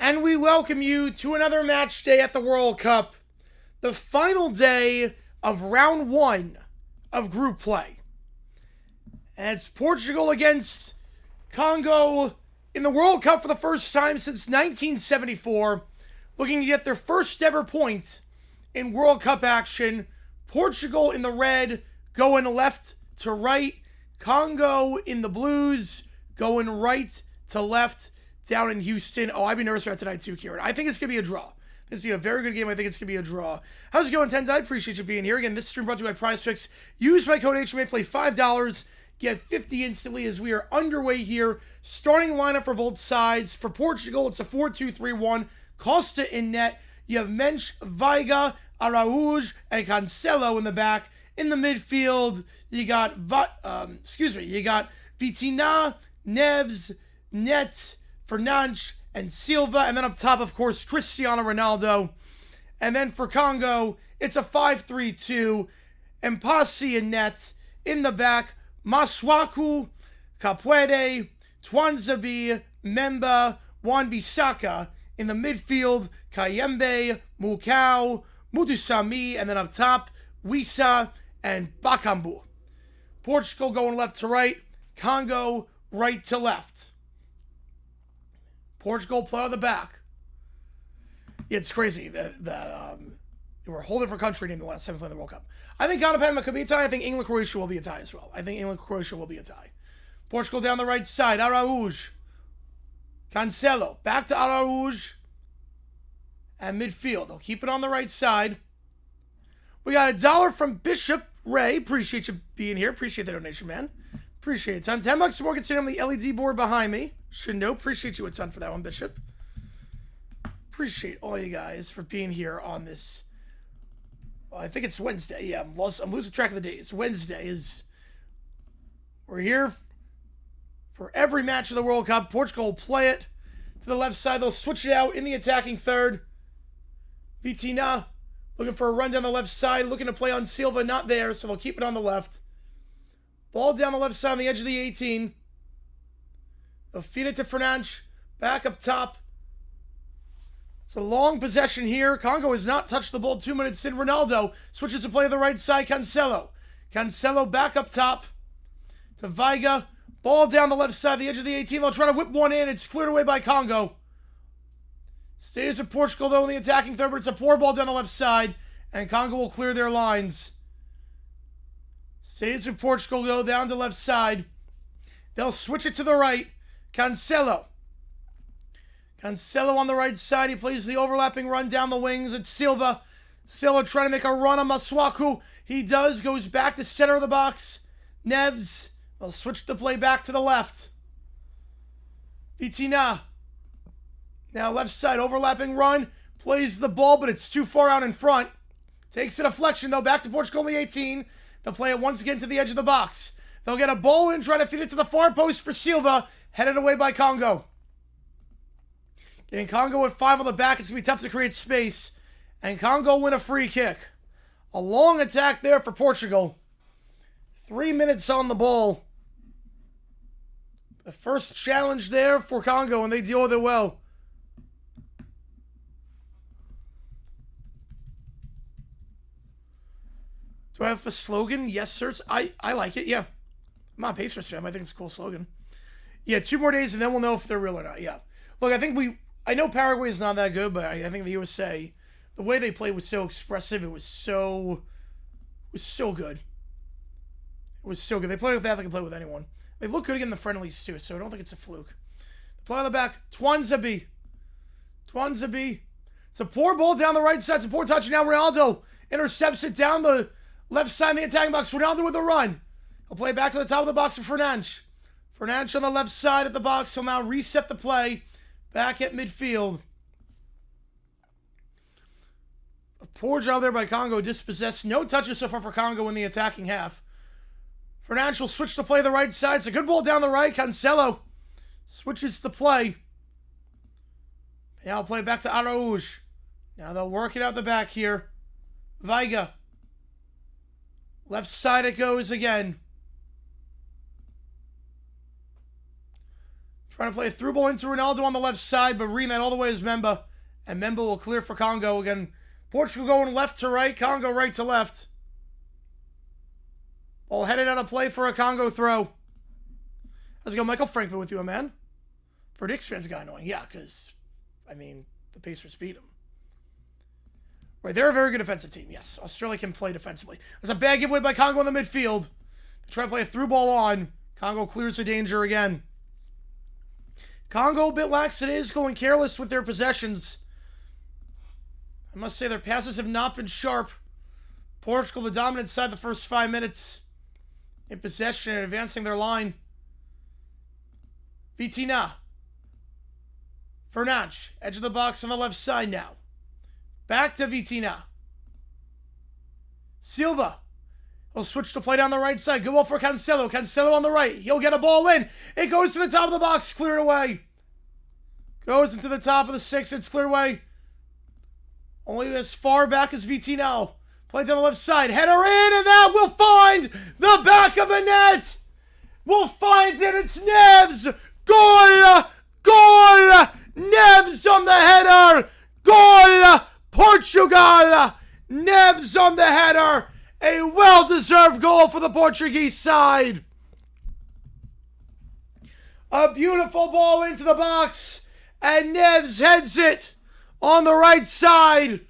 And we welcome you to another match day at the World Cup, the final day of round one of group play. And it's Portugal against Congo in the World Cup for the first time since 1974, looking to get their first ever point in World Cup action. Portugal in the red, going left to right. Congo in the blues, going right to left down in Houston. Oh, I'd be nervous about tonight too, Kieran. I think it's going to be a draw. This is a very good game. I think it's going to be a draw. How's it going, Tens? I appreciate you being here. Again, this stream brought to you by Prize Picks. Use my code HMA, play $5, get 50 instantly as we are underway here. Starting lineup for both sides. For Portugal, it's a 4-2-3-1. Costa in net. You have Mensch, Veiga, Araújo, and Cancelo in the back. In the midfield, you got Vitina, Neves, Net, Fernandes, and Silva. And then up top, of course, Cristiano Ronaldo. And then for Congo, it's a 5-3-2. Mpasi in net. In the back, Maswaku, Capuede, Twanzebe, Memba, Wan-Bissaka. In the midfield, Kayembe, Mukau, Mutusami, and then up top, Wissa and Bakambu. Portugal going left to right, Congo right to left. Portugal play on the back. It's crazy. It They were a whole different country in the last semifinal of the World Cup. I think Ghana, Panama could be a tie. I think England, Croatia will be a tie as well. I think England, Croatia will be a tie. Portugal down the right side. Araújo. Cancelo. Back to Araújo. And midfield. They'll keep it on the right side. We got $1 from Bishop Ray. Appreciate you being here. Appreciate the donation, man. Appreciate it a ton. $10 more considering the LED board behind me. Should know. Appreciate you a ton for that one, Bishop. Appreciate all you guys for being here on this. Well, I think it's Wednesday. Yeah, I'm losing track of the days. Wednesday is. We're here for every match of the World Cup. Portugal will play it to the left side. They'll switch it out in the attacking third. Vitina looking for a run down the left side. Looking to play on Silva. Not there, so they'll keep it on the left. Ball down the left side on the edge of the 18. They'll feed it to Fernandes. Back up top. It's a long possession here. Congo has not touched the ball 2 minutes in. Ronaldo switches to play to the right side. Cancelo. Cancelo back up top to Veiga. Ball down the left side, the edge of the 18. They'll try to whip one in. It's cleared away by Congo. Stays with Portugal, though, in the attacking third, but it's a poor ball down the left side, and Congo will clear their lines. Stays with Portugal, though, down to left side. They'll switch it to the right. Cancelo. Cancelo on the right side. He plays the overlapping run down the wings. It's Silva. Silva trying to make a run on Masuaku. He does. Goes back to center of the box. Neves. They'll switch the play back to the left. Vitina. Now left side. Overlapping run. Plays the ball, but it's too far out in front. Takes a deflection, though. Back to Portugal in the 18. They'll play it once again to the edge of the box. They'll get a ball in. Trying to feed it to the far post for Silva. Headed away by Congo. Getting Congo at 5 on the back, it's going to be tough to create space. And Congo win a free kick. A long attack there for Portugal. 3 minutes on the ball. The first challenge there for Congo, and they deal with it well. Do I have a slogan? Yes, sir. I like it, yeah. I'm not a Pacers fan. I think it's a cool slogan. Yeah, 2 more days, and then we'll know if they're real or not. Yeah. Look, I know Paraguay is not that good, but I think the USA, the way they played was so expressive. It was so good. It was so good. They play with that. They can play with anyone. They look good again in the friendlies, too, so I don't think it's a fluke. They play on the back. Twanzebe. It's a poor ball down the right side. It's a poor touch. Now Ronaldo intercepts it down the left side of the attacking box. Ronaldo with a run. He'll play back to the top of the box for Fernandes. Fernandes on the left side of the box. He'll now reset the play. Back at midfield. A poor job there by Congo. Dispossessed. No touches so far for Congo in the attacking half. Fernandes will switch to play the right side. It's a good ball down the right. Cancelo switches to play. Now play back to Araújo. Now they'll work it out the back here. Veiga. Left side it goes again. Trying to play a through ball into Ronaldo on the left side, but reading that all the way is Memba. And Memba will clear for Congo again. Portugal going left to right. Congo right to left. Ball headed out of play for a Congo throw. How's it go? Michael Frankman with you, man. For Knicks fans, got annoying. Yeah, because, the Pacers beat them. Right, they're a very good defensive team. Yes, Australia can play defensively. There's a bad giveaway by Congo in the midfield. They try to play a through ball on. Congo clears the danger again. Congo a bit lax it is, going careless with their possessions. I must say their passes have not been sharp. Portugal the dominant side the first 5 minutes in possession and advancing their line. Vitina. Fernandes, edge of the box on the left side now. Back to Vitina. Silva. He'll switch to play down the right side. Good ball for Cancelo. Cancelo on the right. He'll get a ball in. It goes to the top of the box. Cleared away. Goes into the top of the 6. It's cleared away. Only as far back as Vitina. Play down the left side. Header in, and that will find the back of the net. Will find it. It's Neves. Goal. Goal. Neves on the header. Goal. Portugal. Neves on the header. A well-deserved goal for the Portuguese side. A beautiful ball into the box. And Neves heads it on the right side.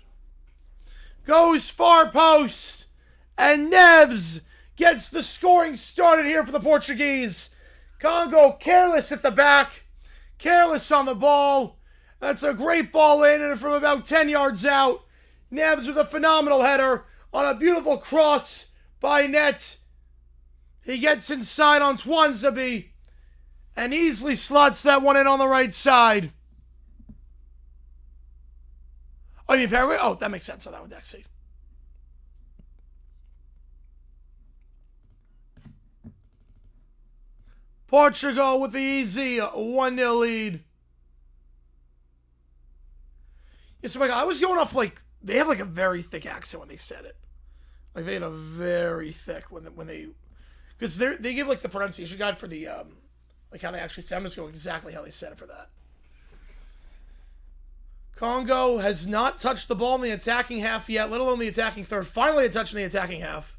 goes far post. And Neves gets the scoring started here for the Portuguese. Congo careless at the back. Careless on the ball. That's a great ball in, and from about 10 yards out, Neves with a phenomenal header on a beautiful cross by net. He gets inside on Twanzabi and easily slots that one in on the right side. Oh, you mean Paraguay? Oh, that makes sense on that one, Dexy. Portugal with the easy 1-0 lead. Yeah, so I was going off like, they have like a very thick accent when they said it. Like they had a very thick when they, because they give like the pronunciation guide for the like how they actually say. I'm just going exactly how they said it for that. Congo has not touched the ball in the attacking half yet, let alone the attacking third. Finally a touch in the attacking half.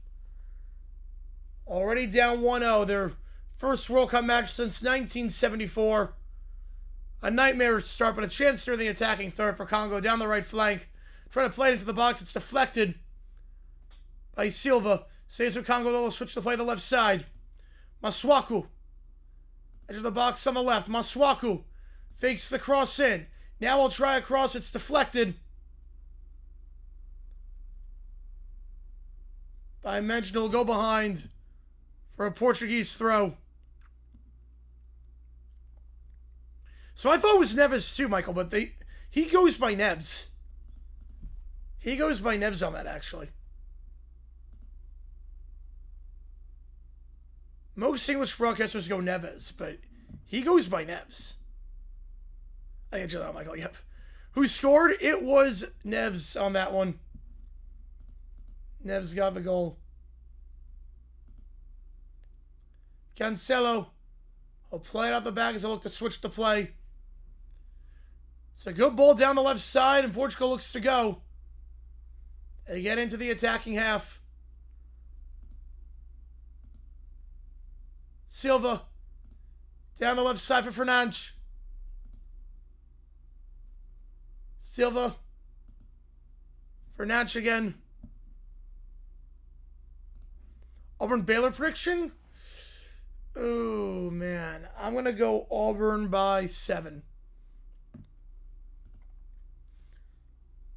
Already down 1-0. Their first World Cup match since 1974. A nightmare start, but a chance during the attacking third for Congo down the right flank. Trying to play it into the box. It's deflected by Silva. Saves for Congo. They'll switch to play the left side. Maswaku. Edge of the box on the left. Maswaku fakes the cross in. Now we'll try a cross. It's deflected by Mensch. Will go behind for a Portuguese throw. So I thought it was Neves too, Michael, but he goes by Neves. He goes by Neves on that, actually. Most English broadcasters go Neves, but he goes by Neves. I get you that, Michael. Yep. Who scored? It was Neves on that one. Neves got the goal. Cancelo will play it out the back as they look to switch the play. It's a good ball down the left side, and Portugal looks to go. They get into the attacking half. Silva down the left side for Fernandes. Silva. Fernandes again. Auburn Baylor prediction? Oh, man. I'm going to go Auburn by 7.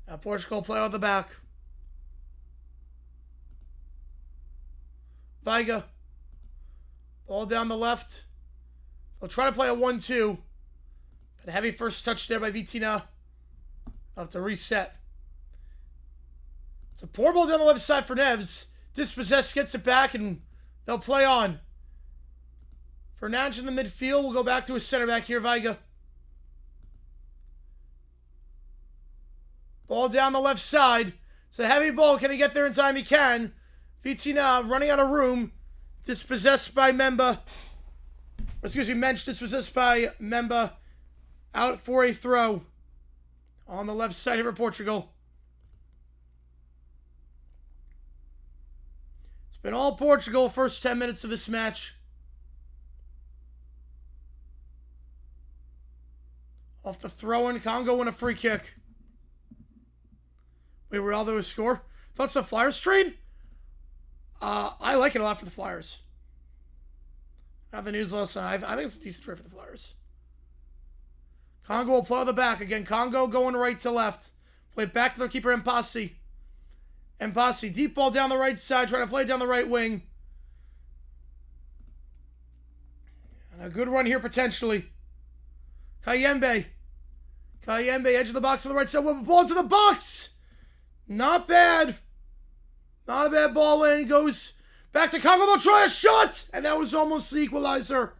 Now Portugal play out the back. Veiga. Ball down the left. They'll try to play a 1-2. But a heavy first touch there by Vitina. They'll have to reset. It's a poor ball down the left side for Neves. Dispossessed gets it back and they'll play on. Fernandes in the midfield will go back to his center back here, Veiga. Ball down the left side. It's a heavy ball. Can he get there in time? He can. Vitina running out of room. Dispossessed by Memba. Excuse me, Mensch dispossessed by Memba. Out for a throw. On the left side here for Portugal. It's been all Portugal first 10 minutes of this match. Off the throw-in, Congo win a free kick. Wait, Ronaldo a score? Thoughts on Flyers trade? I like it a lot for the Flyers. I have the news last night. I think it's a decent trade for the Flyers. Congo will play the back. Again, Congo going right to left. Play it back to their keeper, Mpasi. Mpasi, deep ball down the right side, trying to play down the right wing. And a good run here, potentially. Kayembe. Kayembe, edge of the box on the right side. Ball to the box! Not bad. Not a bad ball in. Goes back to Congo. They'll try a shot! And that was almost the equalizer.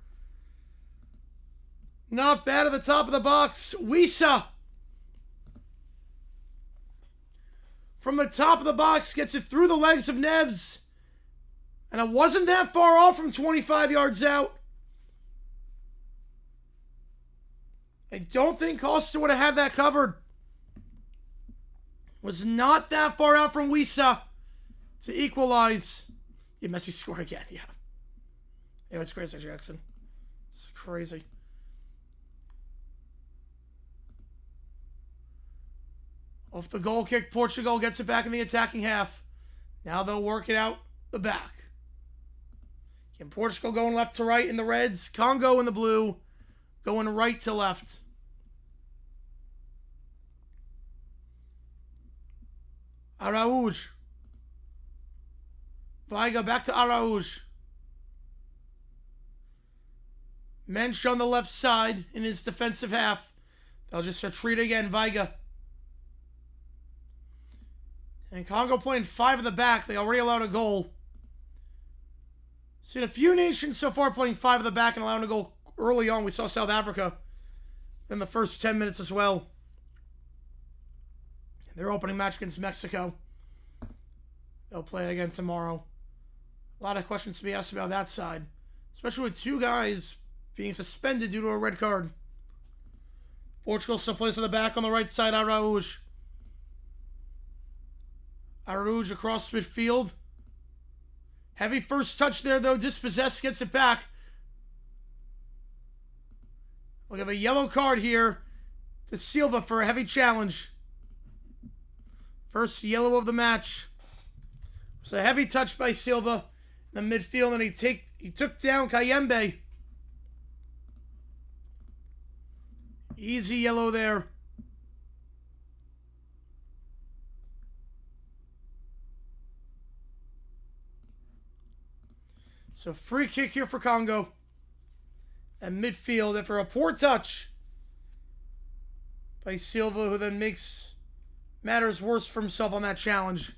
Not bad at the top of the box. Wisa. From the top of the box, gets it through the legs of Neves. And it wasn't that far off from 25 yards out. I don't think Costa would have had that covered. Was not that far out from Wisa to equalize. Yeah, Messi scored again, yeah. Yeah, it's crazy, Jackson. It's crazy. Off the goal kick, Portugal gets it back in the attacking half. Now they'll work it out the back. Again, Portugal going left to right in the reds. Congo in the blue going right to left. Araújo. Veiga back to Araújo. Mensch on the left side in his defensive half. They'll just retreat again, Veiga. And Congo playing 5 at the back. They already allowed a goal. Seen a few nations so far playing 5 at the back and allowing a goal early on. We saw South Africa in the first 10 minutes as well. Their opening match against Mexico. They'll play again tomorrow. A lot of questions to be asked about that side. Especially with 2 guys being suspended due to a red card. Portugal still plays on the back on the right side, Araújo. Araújo across midfield. Heavy first touch there, though. Dispossessed gets it back. We'll give a yellow card here to Silva for a heavy challenge. First yellow of the match. It was a heavy touch by Silva in the midfield, and he took down Kayembe. Easy yellow there. So free kick here for Congo. And midfield after a poor touch by Silva, who then makes matters worse for himself on that challenge.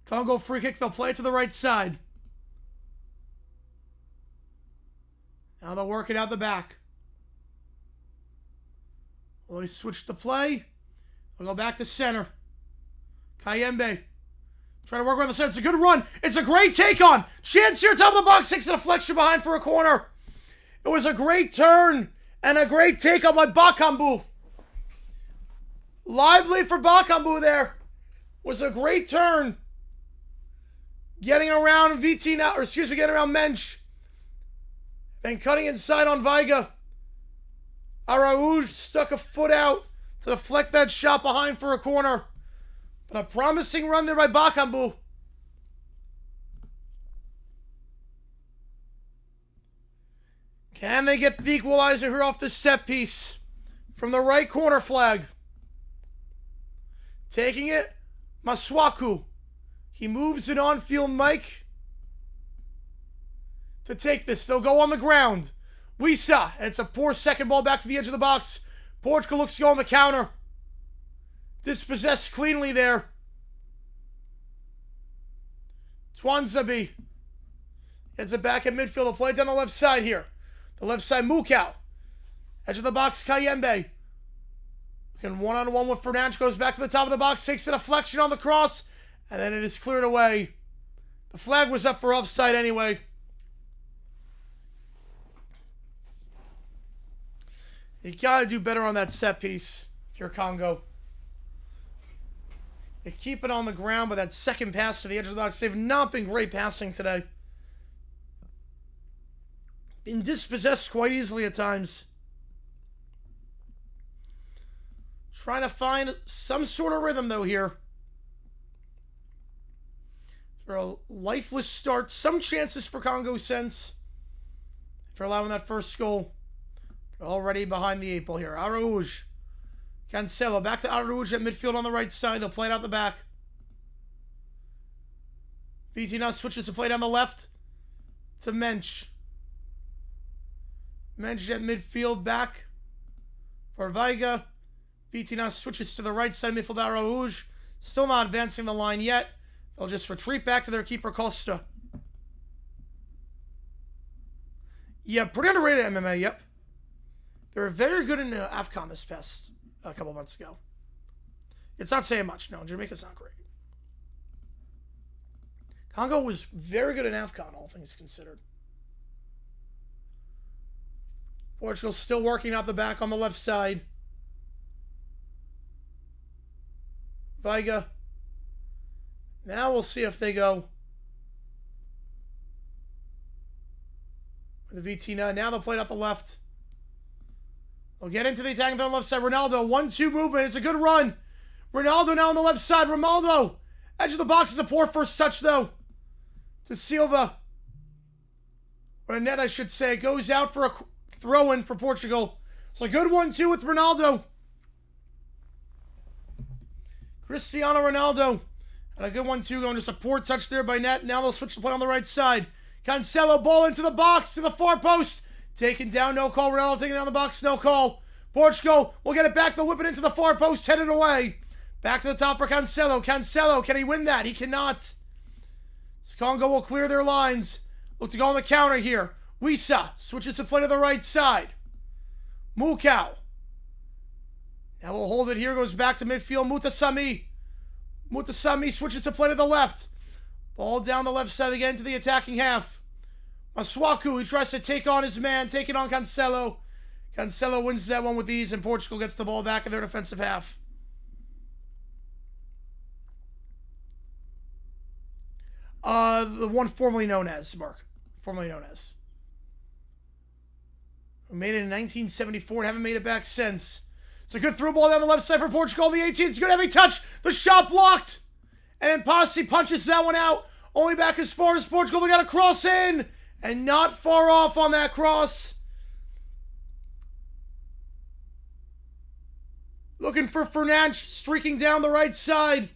Congo free kick. They'll play it to the right side. Now they'll work it out the back. Well, he switched the play. We'll go back to center. Kayembe. Trying to work around the center. It's a good run. It's a great take on. Chance here, top of the box. 6 deflection behind for a corner. It was a great turn and a great take on by Bakambu. Lively for Bakambu there. Was a great turn. Getting around Vitina, or excuse me, getting around Mensch. And cutting inside on Veiga. Araújo stuck a foot out to deflect that shot behind for a corner. But a promising run there by Bakambu. Can they get the equalizer here off the set piece? From the right corner flag. Taking it, Maswaku. He moves it on field, Mike. To take this, they'll go on the ground. Wisa, it's a poor second ball back to the edge of the box. Portugal looks to go on the counter. Dispossessed cleanly there. Twanzabi gets it back in midfield. They'll play it down the left side here. The left side, Mukau. Edge of the box, Kayembe. Looking one-on-one with Fernandes. Goes back to the top of the box. Takes a deflection on the cross. And then it is cleared away. The flag was up for offside anyway. You got to do better on that set piece if you're Congo. You keep it on the ground, but that second pass to the edge of the box, they've not been great passing today. Been dispossessed quite easily at times. Trying to find some sort of rhythm, though, here. For a lifeless start. Some chances for Congo since. For allowing that first goal. But already behind the 8 ball here. Araújo. Cancelo. Back to Araújo at midfield on the right side. They'll play it out the back. VT now switches to play down the left. To Mensch. Mensch at midfield back. For Veiga. VT now switches to the right side midfield. Araújo. Still not advancing the line yet. They'll just retreat back to their keeper, Costa. Yeah, pretty underrated MMA, yep. They were very good in AFCON this past a couple months ago. It's not saying much. No, Jamaica's not great. Congo was very good in AFCON, all things considered. Portugal still working out the back on the left side. Veiga. Now we'll see if they go with the Vitina. Now they'll play it up the left. We'll get into the attack on the left side. Ronaldo, 1-2 movement. It's a good run. Ronaldo now on the left side. Ronaldo, edge of the box is a poor first touch, though. To Silva. Or a net, I should say. Goes out for a throw-in for Portugal. So a good 1-2 with Ronaldo. Cristiano Ronaldo. And a good 1-2 going to support touch there by net. Now they'll switch the play on the right side. Cancelo, ball into the box, to the far post. Taken down, no call. Ronaldo taking down the box, no call. Portugal will get it back. They'll whip it into the far post, headed away. Back to the top for Cancelo. Cancelo, can he win that? He cannot. Congo will clear their lines. Look to go on the counter here. Wisa switches to play to the right side. Mukau. Now we'll hold it here. Goes back to midfield. Mutasami. Mutasami switches to play to the left. Ball down the left side again to the attacking half. Masuaku, he tries to take on his man. Taking on Cancelo. Cancelo wins that one with ease, and Portugal gets the ball back in their defensive half. The one formerly known as, Mark. Formerly known as. We made it in 1974 and haven't made it back since. It's a good through ball down the left side for Portugal. The 18th is going to have a touch. The shot blocked. And then Posse punches that one out. Only back as far as Portugal. They got to cross in. And not far off on that cross. Looking for Fernandes streaking down the right side.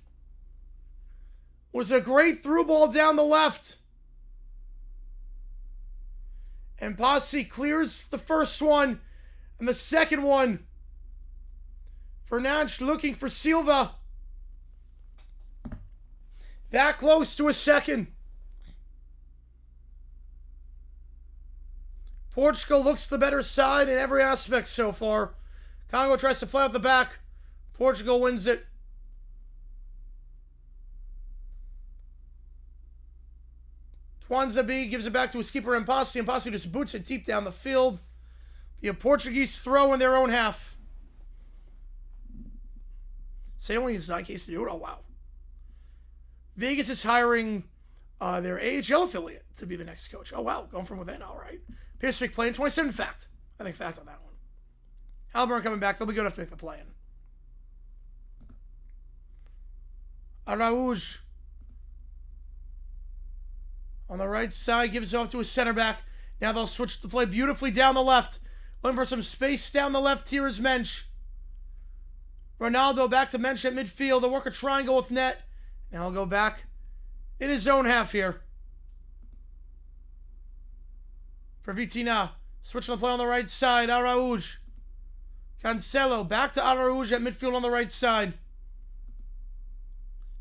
Was a great through ball down the left. And Posse clears the first one. And the second one. Fernandes looking for Silva. That close to a second. Portugal looks the better side in every aspect so far. Congo tries to play out the back. Portugal wins it. Twanzebe gives it back to his keeper, Posse, and Posse just boots it deep down the field. Be a Portuguese throw in their own half. Sailing is not case to do it. Oh, wow. Vegas is hiring their AHL affiliate to be the next coach. Oh, wow. Going from within. All right. Pacific play in 27 fact. I think fact on that one. Halburn coming back. They'll be good enough to make the play in. Araujo. On the right side, gives it off to a center back. Now they'll switch the play beautifully down the left. Looking for some space down the left here is Mensch. Ronaldo back to Mensch at midfield. They'll work a triangle with net. Now he'll go back in his own half here. For Vitina. Switching the play on the right side. Araujo. Cancelo back to Araujo at midfield on the right side.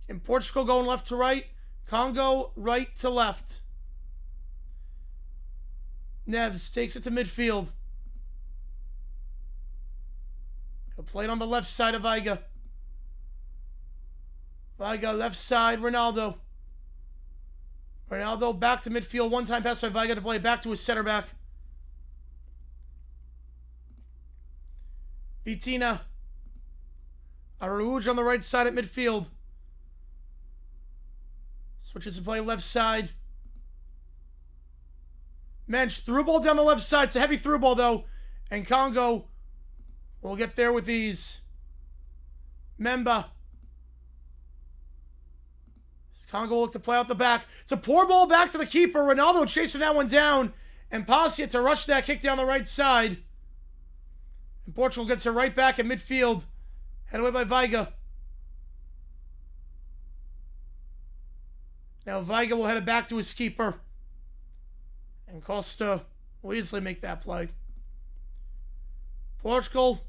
And Portugal going left to right. Congo right to left. Neves takes it to midfield. He'll play it on the left side of Veiga. Veiga left side, Ronaldo. Ronaldo back to midfield. One-time pass by Veiga to play it back to his center back. Vitina. Araujo on the right side at midfield. Switches to play left side. Mensch, through ball down the left side. It's a heavy through ball, though. And Congo will get there with ease. Memba. Congo will look to play out the back. It's a poor ball back to the keeper. Ronaldo chasing that one down. And Posse to rush that kick down the right side. And Portugal gets it right back at midfield. Headed away by Veiga. Now Veiga will head it back to his keeper. And Costa will easily make that play. Portugal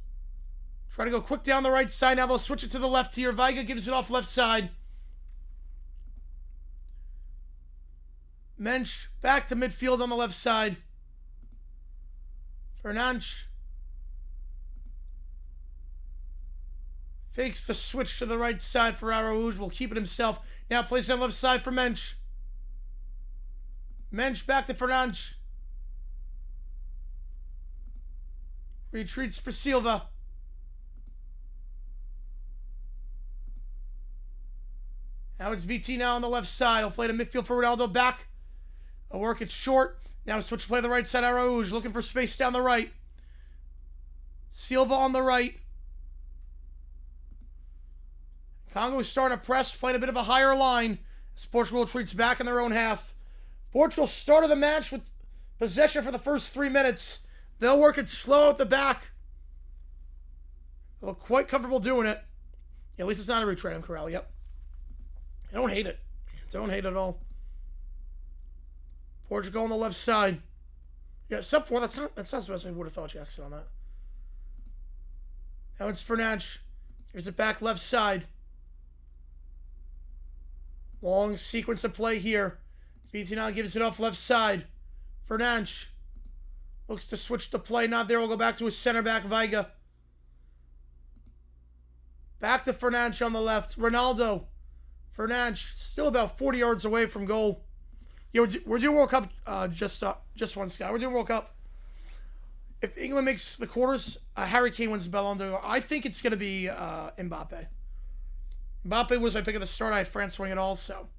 try to go quick down the right side. Now they'll switch it to the left here. Veiga gives it off left side. Mensch back to midfield on the left side. Fernandes fakes the switch to the right side for Araujo. Will keep it himself. Now plays on the left side for Mensch. Mensch back to Fernandes. Retreats for Silva. Now it's Vitina on the left side. He'll play to midfield for Ronaldo back. They'll work it short. Now switch to play the right side. Araujo looking for space down the right. Silva on the right. Congo starting to press, playing a bit of a higher line as Portugal retreats back in their own half. Portugal started the match with possession for the first 3 minutes. They'll work it slow at the back. They look quite comfortable doing it. Yeah, at least it's not a retreat on Corral. Yep. I don't hate it. Don't hate it at all. Portugal on the left side. Yeah, sub 4. That's not the best I would have thought, Jackson, on that. Now it's Fernandes. Here's it back left side. Long sequence of play here. VT9 gives it off left side. Fernandes looks to switch the play. Not there. We'll go back to his center back, Veiga. Back to Fernandes on the left. Ronaldo. Fernandes still about 40 yards away from goal. Yeah, we're doing World Cup. Just one, Scott. We're doing World Cup. If England makes the quarters, Harry Kane wins the Ballon d'Or. I think it's going to be Mbappe. Mbappe was my pick at the start. I had France winning it all, so.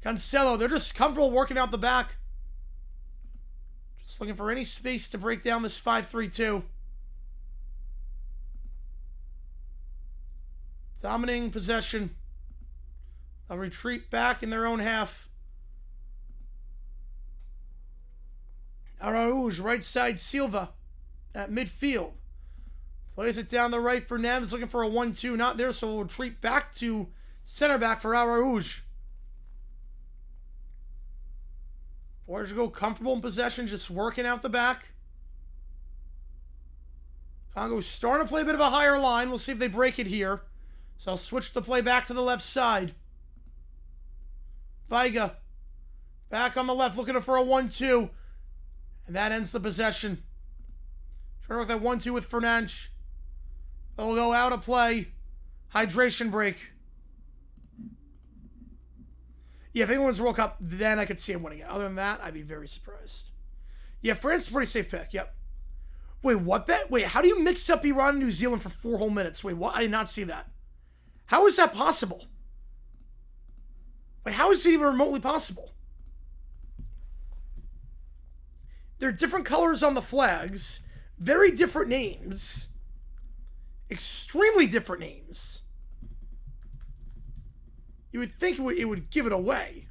Cancelo, they're just comfortable working out the back. Just looking for any space to break down this 5-3-2. Dominating possession. They'll retreat back in their own half. Araújo, right side, Silva at midfield. Plays it down the right for Neves, looking for a 1-2. Not there, so we'll retreat back to center back for Araújo. Portugal comfortable in possession, just working out the back. Congo starting to play a bit of a higher line. We'll see if they break it here. So I'll switch the play back to the left side. Veiga. Back on the left, looking for a 1-2. And that ends the possession. Trying to work that 1-2 with Fernandes. They'll go out of play. Hydration break. Yeah, if England wins the World Cup, then I could see him winning it. Other than that, I'd be very surprised. Yeah, France is a pretty safe pick. Yep. Wait, what bet? Wait, how do you mix up Iran and New Zealand for 4 whole minutes? Wait, what? I did not see that. How is that possible? Wait, how is it even remotely possible? They're different colors on the flags. Very different names. Extremely different names. You would think it would give it away.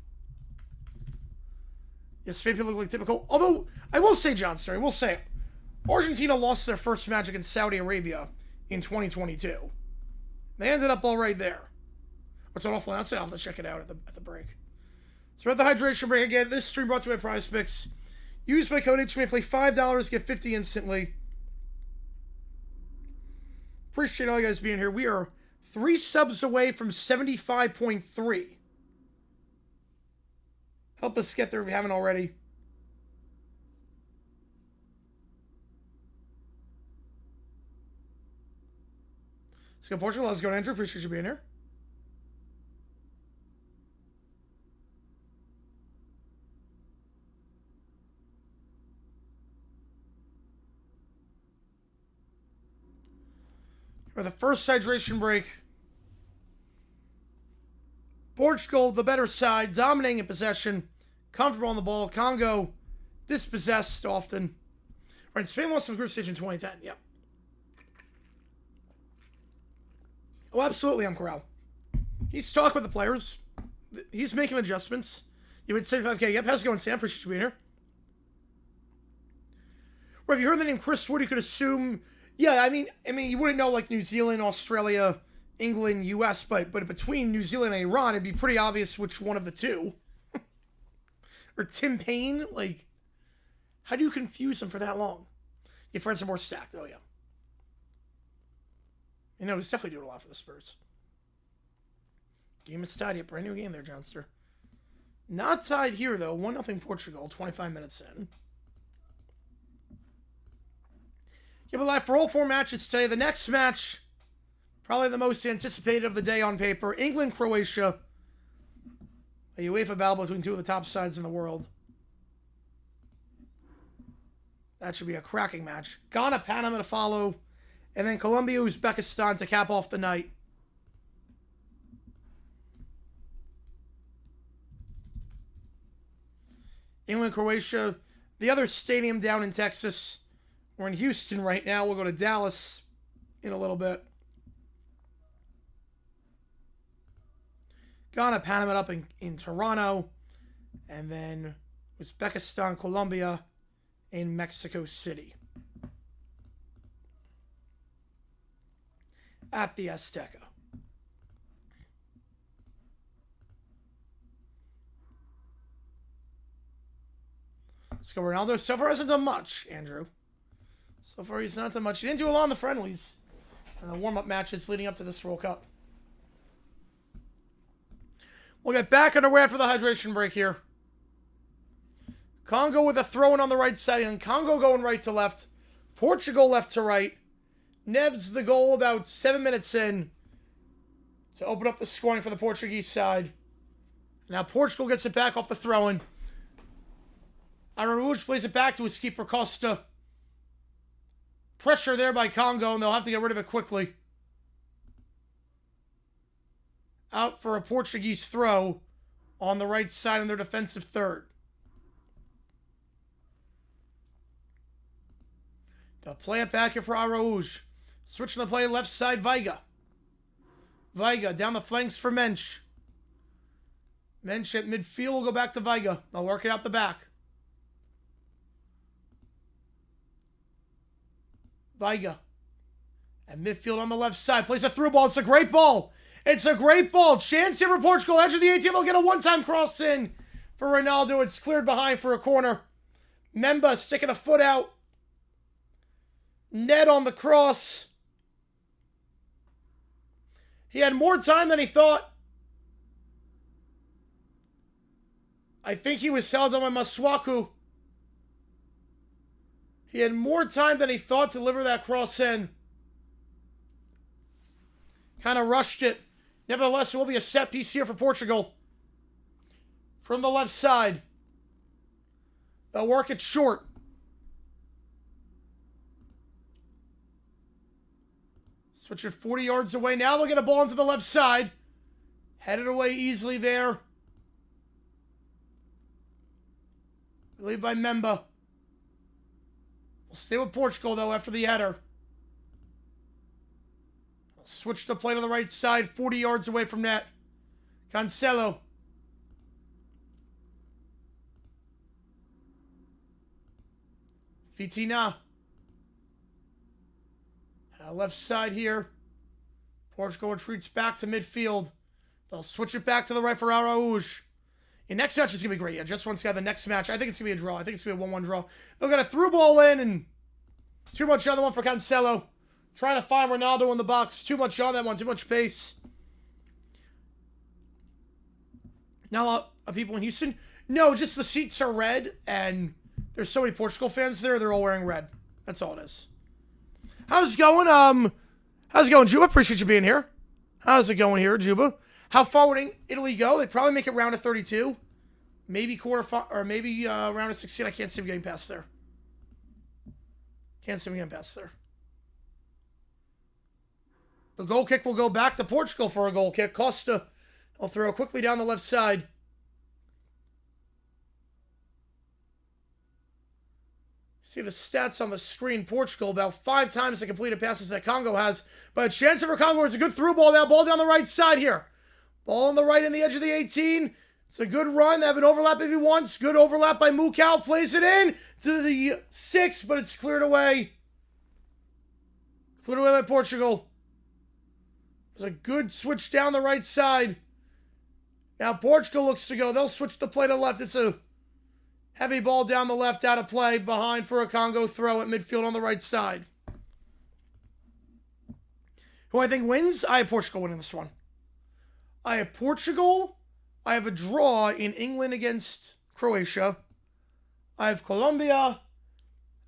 Yes, Spain people look like typical. Although, I will say, John Story, I will say, Argentina lost their first match against Saudi Arabia in 2022. They ended up all right there. What's awful? I'll have to check it out at the break. So we're at the hydration break again. This stream brought to you by Prize Picks. Use my code HMA, play $5, get 50 instantly. Appreciate all you guys being here. We are 3 subs away from 75.3. Help us get there if you haven't already. Let's go Portugal. Let's go Andrew. Appreciate you being here. For the first hydration break, Portugal, the better side, dominating in possession, comfortable on the ball. Congo, dispossessed often. Right, Spain lost the group stage in 2010. Yep. Oh, absolutely, I'm Corral. He's talking with the players. He's making adjustments. You would 75K. Yep, how's it going, Sam? Appreciate you being here. Well, if you heard the name Chris Wood, you could assume... Yeah, I mean, you wouldn't know like New Zealand, Australia, England, US, but between New Zealand and Iran, it'd be pretty obvious which one of the two. Or Tim Payne, like, how do you confuse them for that long? Your friends are more stacked. Oh yeah, you know he's definitely doing a lot for the Spurs. Game is tied yet, brand new game there, Johnster. Not tied here though. 1-0 Portugal. 25 minutes in. Give it live for all 4 matches today. The next match, probably the most anticipated of the day on paper. England-Croatia. A UEFA battle between 2 of the top sides in the world. That should be a cracking match. Ghana, Panama to follow. And then Colombia, Uzbekistan to cap off the night. England, Croatia. The other stadium down in Texas, We're in Houston right now. We'll go to Dallas in a little bit. Ghana, Panama up in Toronto. And then Uzbekistan, Colombia in Mexico City. At the Azteca. Let's go Ronaldo. So far hasn't done much, Andrew. So far he's not done much. He didn't do a lot in the friendlies and the warm-up matches leading up to this World Cup. We'll get back underway after the hydration break here. Congo with a throw-in on the right side, and Congo going right to left. Portugal left to right. Neves the goal about 7 minutes in to open up the scoring for the Portuguese side. Now Portugal gets it back off the throw-in. Araújo plays it back to his keeper, Costa. Pressure there by Congo, and they'll have to get rid of it quickly. Out for a Portuguese throw on the right side in their defensive third. They'll play it back here for Araújo. Switching the play left side, Veiga. Veiga down the flanks for Mensch. Mensch at midfield will go back to Veiga. They'll work it out the back. Veiga at midfield on the left side. Plays a through ball. It's a great ball. It's a great ball. Chance here for Portugal. Edge of the 18. They'll get a one-time cross in for Ronaldo. It's cleared behind for a corner. Memba sticking a foot out. Ned on the cross. He had more time than he thought. I think he was held on by Masuaku. He had more time than he thought to deliver that cross in. Kind of rushed it. Nevertheless, it will be a set piece here for Portugal. From the left side. They'll work it short. Switch it 40 yards away. Now they'll get a ball into the left side. Headed away easily there. Relieved by Memba. We'll stay with Portugal, though, after the header. Switch the play to the right side, 40 yards away from net. Cancelo. Vitina. Left side here. Portugal retreats back to midfield. They'll switch it back to the right for Araújo. The next match is going to be great. Yeah, just once got the next match. I think it's going to be a draw. I think it's going to be a 1-1 draw. They'll get a through ball in and too much on the one for Cancelo. Trying to find Ronaldo in the box. Too much on that one. Too much pace. Not a lot of people in Houston. No, just the seats are red and there's so many Portugal fans there. They're all wearing red. That's all it is. How's it going? How's it going, Juba? Appreciate you being here. How's it going here, Juba? How far would Italy go? They'd probably make it round of 32. Maybe or maybe round of 16. I can't see them getting past there. Can't see them getting past there. The goal kick will go back to Portugal for a goal kick. Costa will throw quickly down the left side. See the stats on the screen. Portugal, about 5 times the completed passes that Congo has. But a chance for Congo. It's a good through ball now. Ball down the right side here. Ball on the right in the edge of the 18. It's a good run. They have an overlap if he wants. Good overlap by Mukau. Plays it in to the 6, but it's cleared away. Cleared away by Portugal. There's a good switch down the right side. Now Portugal looks to go. They'll switch the play to left. It's a heavy ball down the left, out of play, behind for a Congo throw at midfield on the right side. Who I think wins? I have Portugal winning this one. I have Portugal. I have a draw in England against Croatia. I have Colombia.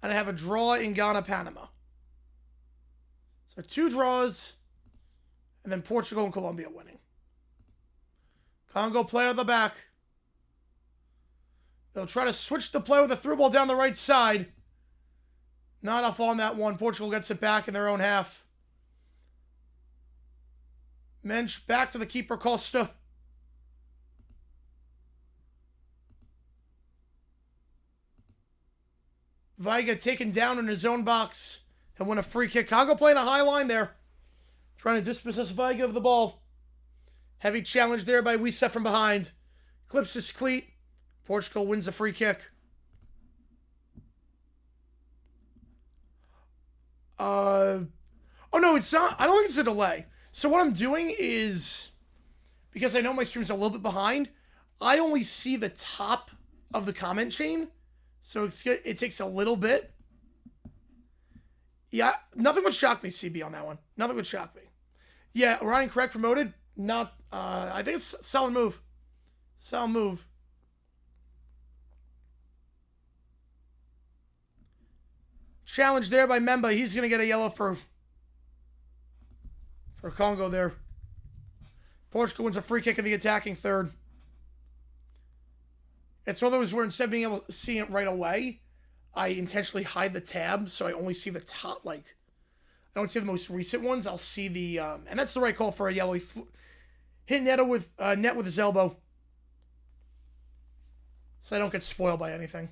And I have a draw in Ghana, Panama. So 2 draws. And then Portugal and Colombia winning. Congo play out of the back. They'll try to switch the play with a through ball down the right side. Not off on that one. Portugal gets it back in their own half. Mensch back to the keeper, Costa. Viga taken down in his own box and win a free kick. Congo playing a high line there. Trying to dispossess Viga of the ball. Heavy challenge there by Wisa from behind. Clips his cleat. Portugal wins the free kick. Oh no, it's not. I don't think it's a delay. So what I'm doing is, because I know my stream's a little bit behind, I only see the top of the comment chain. So it takes a little bit. Yeah, nothing would shock me, CB, on that one. Nothing would shock me. Yeah, Ryan Craig promoted. Not, I think it's a solid move. Solid move. Challenge there by Memba. He's going to get a yellow for Congo there. Portugal wins a free kick in the attacking third. It's one of those where instead of being able to see it right away, I intentionally hide the tab, so I only see the top, like, I don't see the most recent ones. I'll see the, and that's the right call for a yellow. He hit net with his elbow, so I don't get spoiled by anything.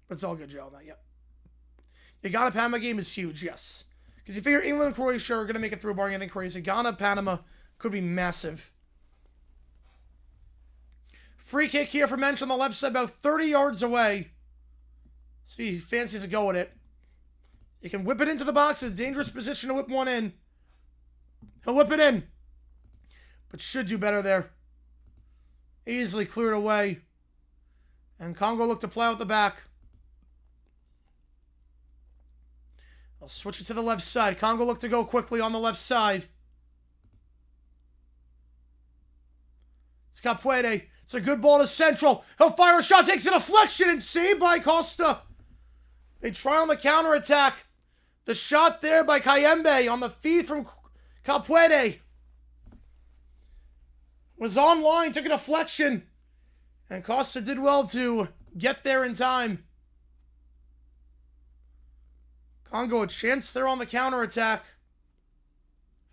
But it's all good, Joe, on that, yep. The Ghana-Panama game is huge, yes. Because you figure England and Croatia are going to make it through barring anything crazy. Ghana-Panama could be massive. Free kick here for Mensch on the left side, about 30 yards away. See, he fancies to go with it. You can whip it into the box. It's a dangerous position to whip one in. He'll whip it in. But should do better there. Easily cleared away. And Congo look to play out the back. I'll switch it to the left side. Congo look to go quickly on the left side. It's Capuede. It's a good ball to central. He'll fire a shot. Takes a deflection and saved by Costa. They try on the counterattack. The shot there by Kayembe on the feed from Capuede. Was online. Took a deflection. And Costa did well to get there in time. Congo a chance there on the counterattack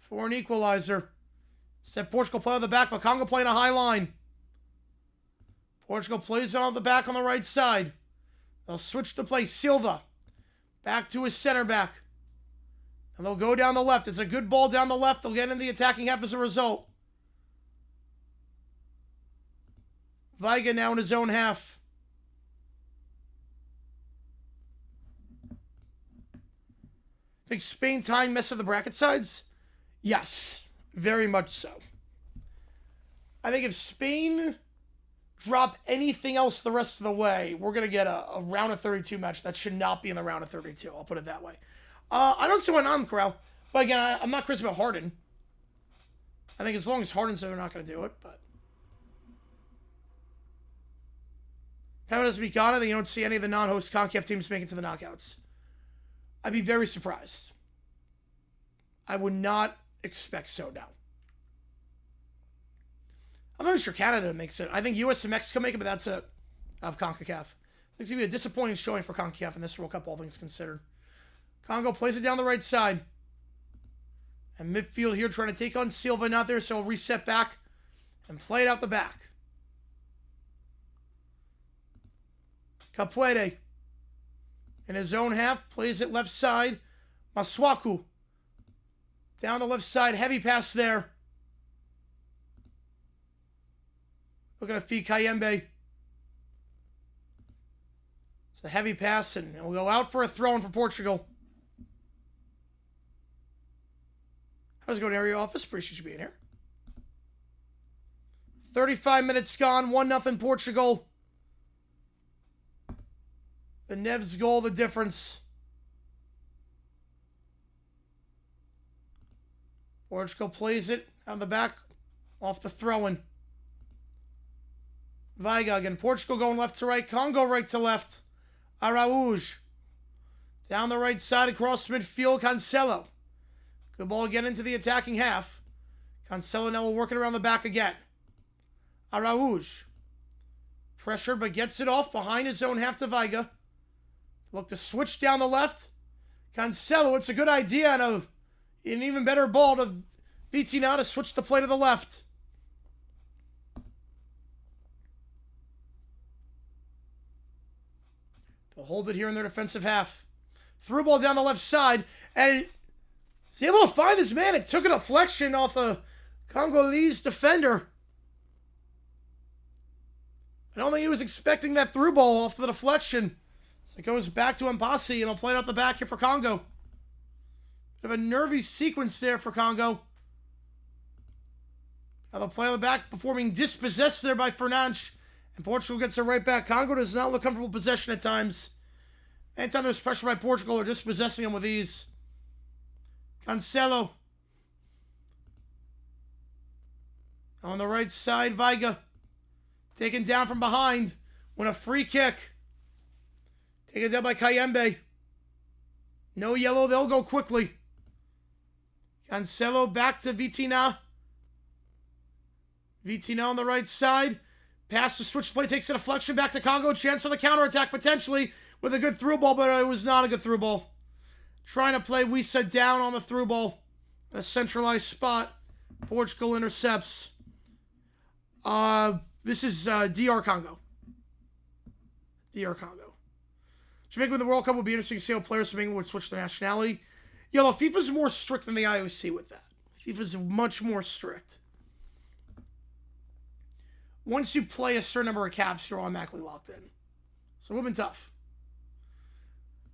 for an equalizer. Set Portugal play on the back, but Congo playing a high line. Portugal plays on the back on the right side. They'll switch to play Silva. Back to his center back. And they'll go down the left. It's a good ball down the left. They'll get in the attacking half as a result. Viga now in his own half. Think Spain tying mess of the bracket sides? Yes, very much so. I think if Spain drop anything else the rest of the way, we're going to get a round of 32 match that should not be in the round of 32. I'll put it that way. I don't see why not, Corral. But again, I'm not crazy about Harden. I think as long as Harden's there, they're not going to do it. But Panama doesn't beat Ghana, then you don't see any of the non-host CONCACAF teams make it to the knockouts. I'd be very surprised. I would not expect so now. I'm not sure Canada makes it. I think US and Mexico make it, but that's it of CONCACAF. It's going to be a disappointing showing for CONCACAF in this World Cup, all things considered. Congo plays it down the right side. And midfield here trying to take on Silva, not there, so he'll reset back and play it out the back. Capuede in his own half, plays it left side. Maswaku down the left side, heavy pass there. Looking to feed Kayembe. It's a heavy pass, and we'll go out for a throw-in for Portugal. How's it going, area office? Appreciate you being here. 35 minutes gone, 1-0 Portugal. The Neves goal, the difference. Portugal plays it on the back, off the throw-in. Viga again. Portugal going left to right. Congo right to left. Araújo. Down the right side across midfield. Cancelo. Good ball again into the attacking half. Cancelo now will work it around the back again. Araújo. Pressured but gets it off behind his own half to Viga. Look to switch down the left. Cancelo, it's a good idea and an even better ball to Vitina to switch the play to the left. They'll hold it here in their defensive half. Through ball down the left side, and he's able to find his man. It took a deflection off a Congolese defender. I don't think he was expecting that through ball off the deflection. So it goes back to Mbasi, and he'll play it out the back here for Congo. Bit of a nervy sequence there for Congo. Now they'll play on the back before being dispossessed there by Fernandes. And Portugal gets it right back. Congo does not look comfortable possession at times. Anytime there's pressure by Portugal, they're dispossessing them with ease. Cancelo. On the right side, Veiga. Taken down from behind. Win a free kick. Taken down by Kayembe. No yellow, they'll go quickly. Cancelo back to Vitina. Vitina on the right side. Pass to switch play, takes a deflection back to Congo. Chance for the counterattack potentially with a good through ball, but it was not a good through ball. Trying to play Wisa down on the through ball. In a centralized spot. Portugal intercepts. This is DR Congo. DR Congo. Jamaica in the World Cup would be interesting to see how players from England would switch their nationality. Yeah, well, FIFA's more strict than the IOC with that. FIFA's much more strict. Once you play a certain number of caps, you're automatically locked in. So it would have been tough.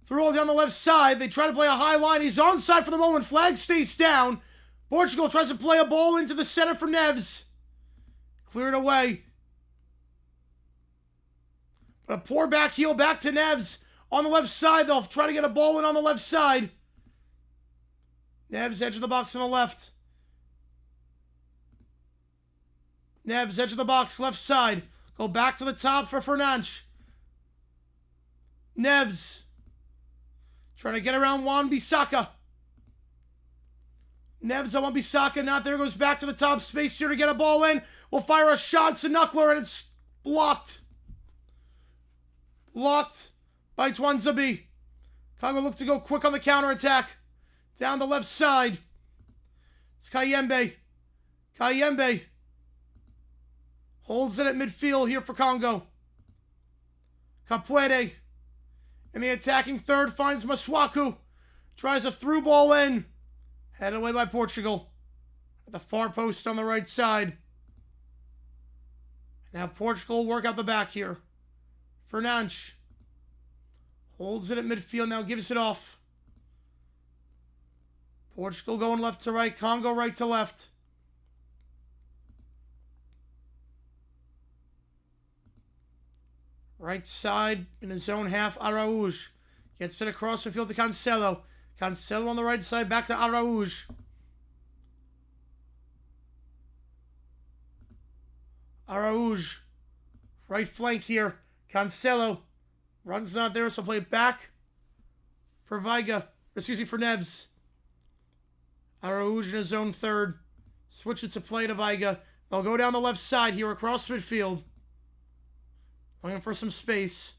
Through all down the left side. They try to play a high line. He's onside for the moment. Flag stays down. Portugal tries to play a ball into the center for Neves. Clear it away. But a poor back heel back to Neves. On the left side, they'll try to get a ball in on the left side. Neves, edge of the box on the left. Neves, edge of the box, left side. Go back to the top for Fernandes. Neves. Trying to get around Wan-Bissaka. Neves on Wan-Bissaka. Not there. Goes back to the top space here to get a ball in. Will fire a shot to Knuckler, and it's blocked. Blocked by Twanzabi. Congo look to go quick on the counterattack. Down the left side. It's Kayembe. Kayembe. Holds it at midfield here for Congo. Capuede. In the attacking third finds Masuaku. Tries a through ball in. Headed away by Portugal. At the far post on the right side. Now Portugal work out the back here. Fernandes. Holds it at midfield. Now gives it off. Portugal going left to right. Congo right to left. Right side in his own half, Araújo. Gets it across the field to Cancelo. Cancelo on the right side, back to Araújo. Araújo. Right flank here. Cancelo. Runs not there, so play it back for Veiga. Excuse me, for Neves. Araújo in his own third. Switch it to play to Veiga. They'll go down the left side here across midfield. Looking for some space.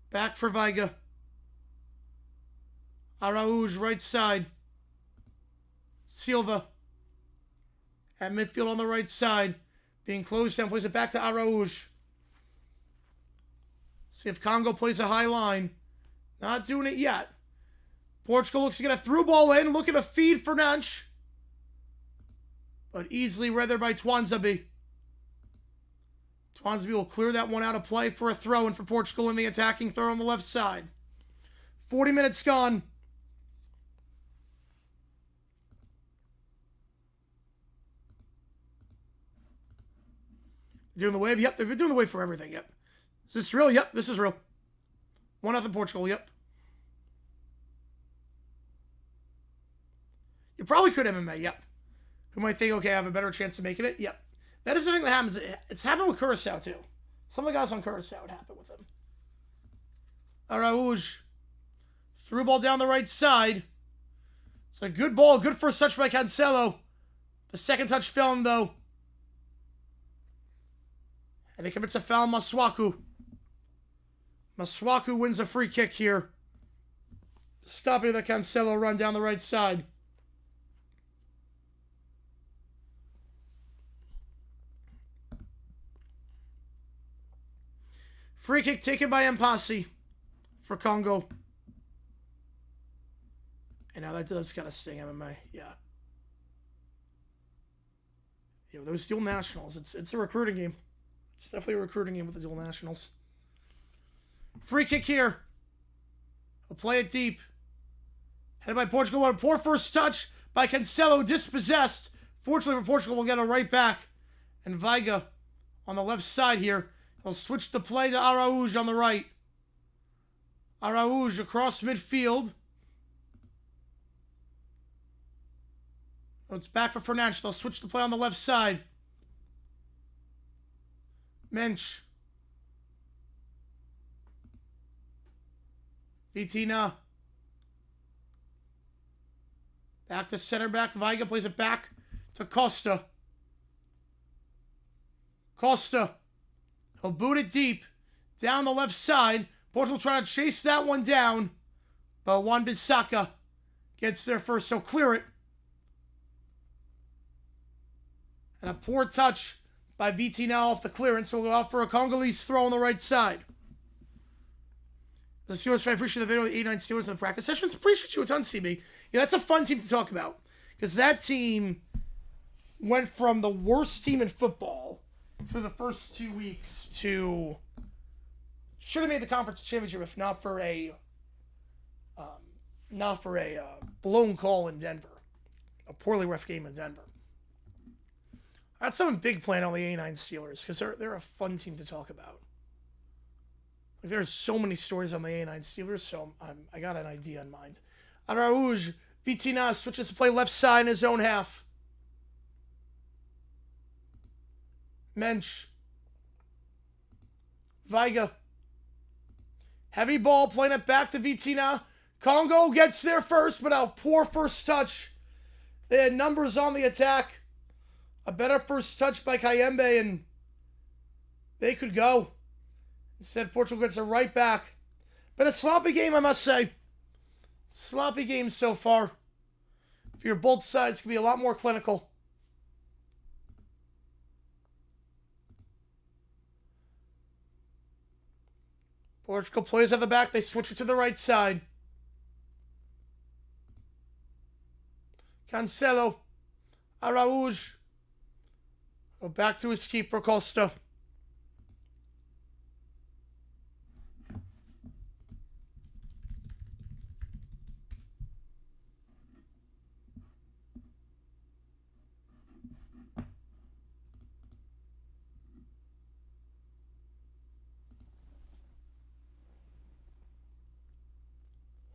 Back for Veiga. Araújo, right side. Silva. At midfield on the right side. Being closed down. Plays it back to Araújo. See if Congo plays a high line. Not doing it yet. Portugal looks to get a through ball in. Looking to feed Fernandes. But easily read there by Twanzabi. Twanzabi will clear that one out of play for a throw-in for Portugal in the attacking third on the left side. 40 minutes gone. Doing the wave? Yep, they've been doing the wave for everything. Yep. Is this real? Yep, this is real. 1-0 Portugal. Yep. You probably could MMA. Yep. Who might think, okay, I have a better chance of making it? Yep. That is the thing that happens. It's happened with Curacao, too. Some of the guys on Curacao, it happened with them. Araújo. Through ball down the right side. It's a good ball. Good first touch by Cancelo. The second touch fell him, though. And he commits a foul, Masuaku. Masuaku wins a free kick here. Stopping the Cancelo run down the right side. Free kick taken by Mpasi for Congo. And now that does kind of sting MMA. Yeah. You know, those dual nationals. It's a recruiting game. It's definitely a recruiting game with the dual nationals. Free kick here. We'll play it deep. Headed by Portugal. What a poor first touch by Cancelo. Dispossessed. Fortunately for Portugal, we'll get it right back. And Veiga on the left side here. He'll switch the play to Araújo on the right. Araújo across midfield. Oh, it's back for Fernandes. They'll switch the play on the left side. Mensch. Vitina. Back to center back. Veiga plays it back to Costa. Costa. He'll boot it deep. Down the left side. Portugal trying to chase that one down. But Wan-Bissaka gets there first. So clear it. And a poor touch by Vitina off the clearance. We'll go out for a Congolese throw on the right side. The Steelers fan, appreciate the video of the 89 Steelers in the practice sessions. Appreciate you a ton, CB. Yeah, that's a fun team to talk about. Because that team went from the worst team in football for the first 2 weeks to should have made the conference championship if not for a blown call in Denver, a poorly ref game in Denver. I had something big planned on the 89 Steelers because they're a fun team to talk about. Like, there's so many stories on the 89 Steelers, so I got an idea in mind. Araújo, Vitina switches to play left side in his own half. Mensch. Veiga. Heavy ball, playing it back to Vitina. Congo gets there first, but a poor first touch. They had numbers on the attack. A better first touch by Kayembe, and they could go. Instead, Portugal gets it right back. Been a sloppy game, I must say. Sloppy game so far. For your both sides, can be a lot more clinical. Portugal plays at the back. They switch it to the right side. Cancelo. Araújo. Go back to his keeper, Costa.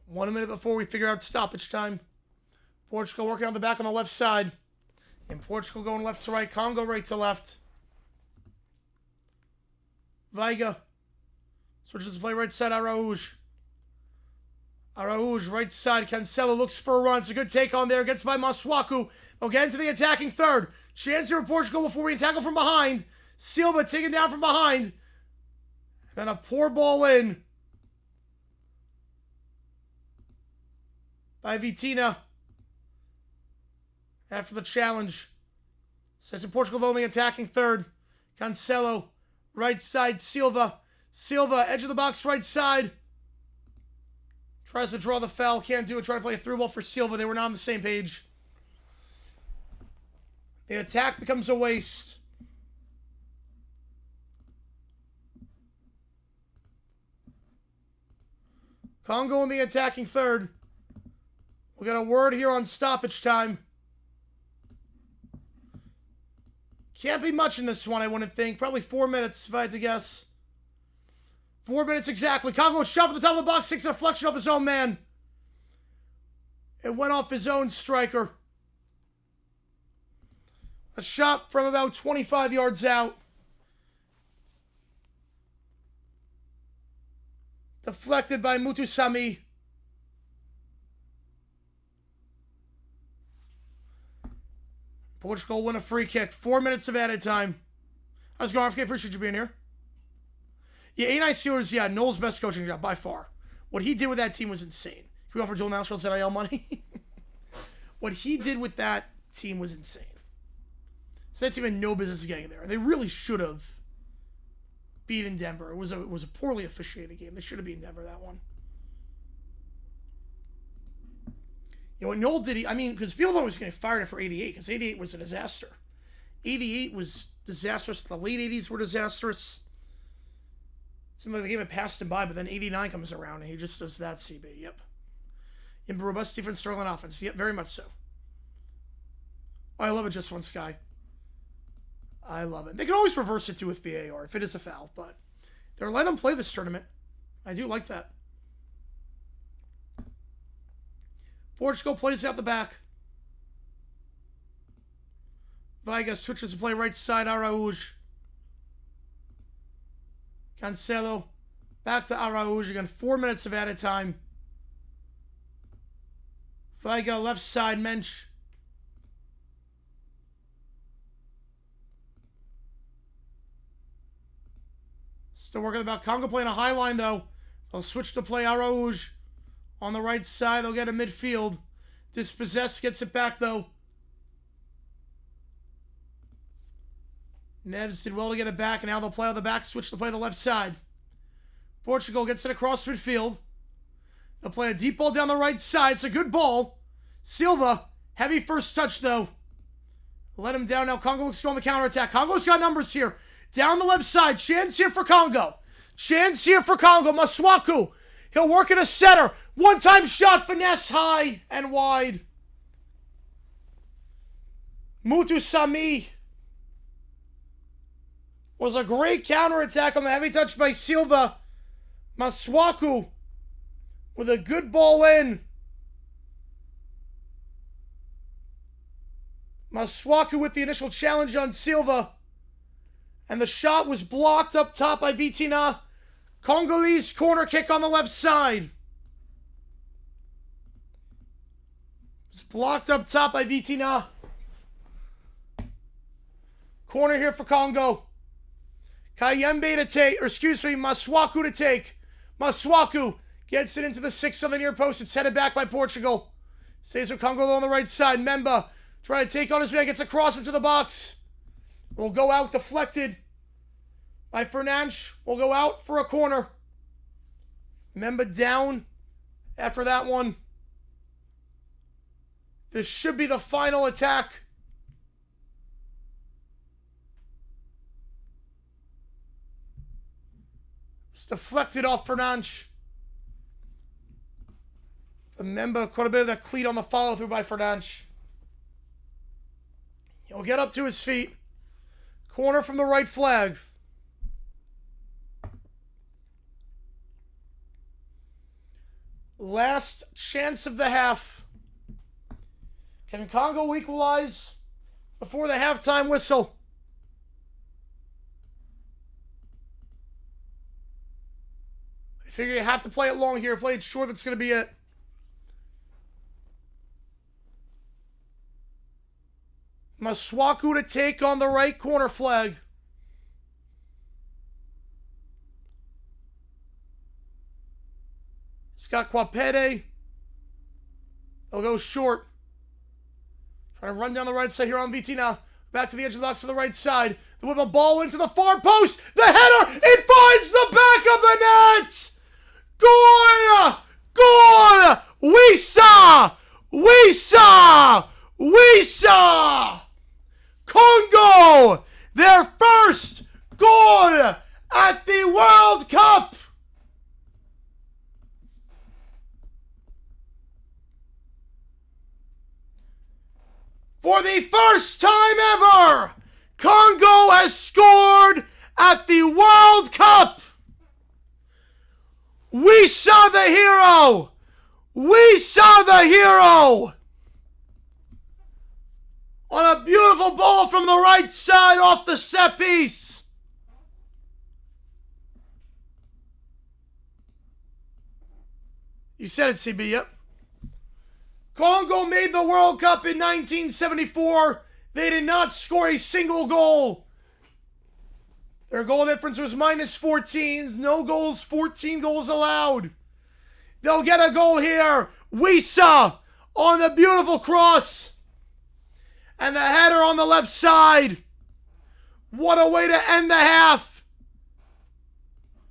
One minute before we figure out stoppage time. Portugal working on the back on the left side. And Portugal going left to right. Congo right to left. Veiga. Switches to play right side. Araújo. Araújo right side. Cancelo looks for a run. It's a good take on there. Gets by Masuaku. They'll get into the attacking third. Chance here for Portugal before we tackle from behind. Silva taken down from behind. And then a poor ball in by Vitina. After the challenge. Says in Portugal only attacking third. Cancelo. Right side. Silva. Silva. Edge of the box. Right side. Tries to draw the foul. Can't do it. Trying to play a through ball for Silva. They were not on the same page. The attack becomes a waste. Congo in the attacking third. We got a word here on stoppage time. Can't be much in this one, I wouldn't think. Probably 4 minutes, if I had to guess. 4 minutes exactly. Congo shot for the top of the box. Takes a deflection off his own man. It went off his own striker. A shot from about 25 yards out. Deflected by Mutusami. Portugal win a free kick. 4 minutes of added time. How's it going, RFK? Appreciate you being here. Yeah, 89 Steelers, yeah, Noel's best coaching job by far. What he did with that team was insane. Can we offer dual nationals NIL money? What he did with that team was insane. So that team had no business getting there. They really should have beat in Denver. It was a poorly officiated game. They should have beaten Denver that one. You know what Noel did? Because people thought he was going to get fired for 88, because 88 was a disaster. 88 was disastrous. The late 80s were disastrous. Some of the game had passed him by, but then 89 comes around and he just does that, CB. Yep. In robust defense, sterling offense. Yep, very much so. Oh, I love it, just one sky. I love it. They can always reverse it too with VAR if it is a foul, but they're letting them play this tournament. I do like that. Portugal plays out the back. Veiga switches to play right side. Araújo. Cancelo. Back to Araújo again. 4 minutes of added time. Veiga left side. Mensch. Still working about Congo playing a high line though. They'll switch to play Araújo. On the right side, they'll get a midfield. Dispossessed gets it back, though. Neves did well to get it back, and now they'll play on the back, switch to play the left side. Portugal gets it across midfield. They'll play a deep ball down the right side. It's a good ball. Silva, heavy first touch, though. Let him down now. Congo looks to go on the counterattack. Congo's got numbers here. Down the left side. Chance here for Congo. Chance here for Congo. Masuaku. He'll work at a center. One-time shot, finesse high and wide. Mutu Sami was a great counterattack on the heavy touch by Silva. Masuaku with a good ball in. Masuaku with the initial challenge on Silva. And the shot was blocked up top by Vitina. Congolese corner kick on the left side. It's blocked up top by Vitina. Corner here for Congo. Kayembe to take, Masuaku to take. Masuaku gets it into the 6 on the near post. It's headed back by Portugal. Stays with Congo on the right side. Memba trying to take on his man. Gets across into the box. Will go out deflected by Fernandes. Will go out for a corner. Memba down after that one. This should be the final attack. It's deflected off Fernandes. Memba, quite a bit of that cleat on the follow through by Fernandes. He'll get up to his feet. Corner from the right flag. Last chance of the half. Can Congo equalize before the halftime whistle? I figure you have to play it long here. Play it short, that's going to be it. Masuaku to take on the right corner flag. Scott Quapede. They'll go short. Trying to run down the right side here on Vitina. Back to the edge of the box to the right side. With a ball into the far post. The header. It finds the back of the net. Goal! Goal! We saw! We saw! We saw! Congo! Their first goal at the World Cup! For the first time ever, Congo has scored at the World Cup. We saw the hero. We saw the hero. On a beautiful ball from the right side off the set piece. You said it, CB, yep. Congo made the World Cup in 1974. They did not score a single goal. Their goal difference was minus 14. No goals, 14 goals allowed. They'll get a goal here. Wisa on the beautiful cross. And the header on the left side. What a way to end the half.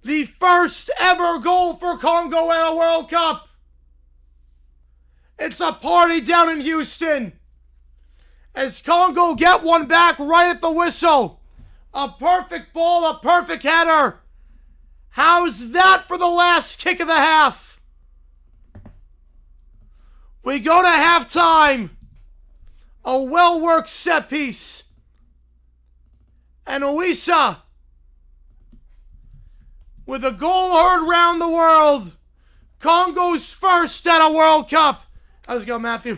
The first ever goal for Congo at a World Cup. It's a party down in Houston. As Congo get one back right at the whistle. A perfect ball, a perfect header. How's that for the last kick of the half? We go to halftime. A well-worked set piece. And Oisa, with a goal heard round the world. Congo's first at a World Cup. How's it go, Matthew?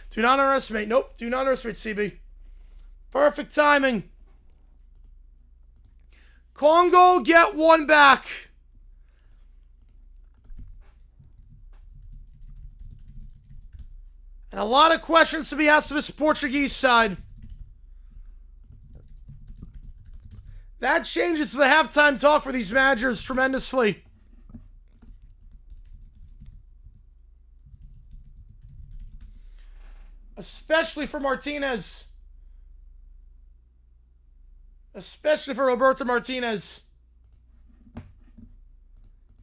Do not underestimate. Nope, do not underestimate, CB. Perfect timing. Congo get one back. And a lot of questions to be asked of this Portuguese side. That changes the halftime talk for these managers tremendously. Especially for Martinez. Especially for Roberto Martinez.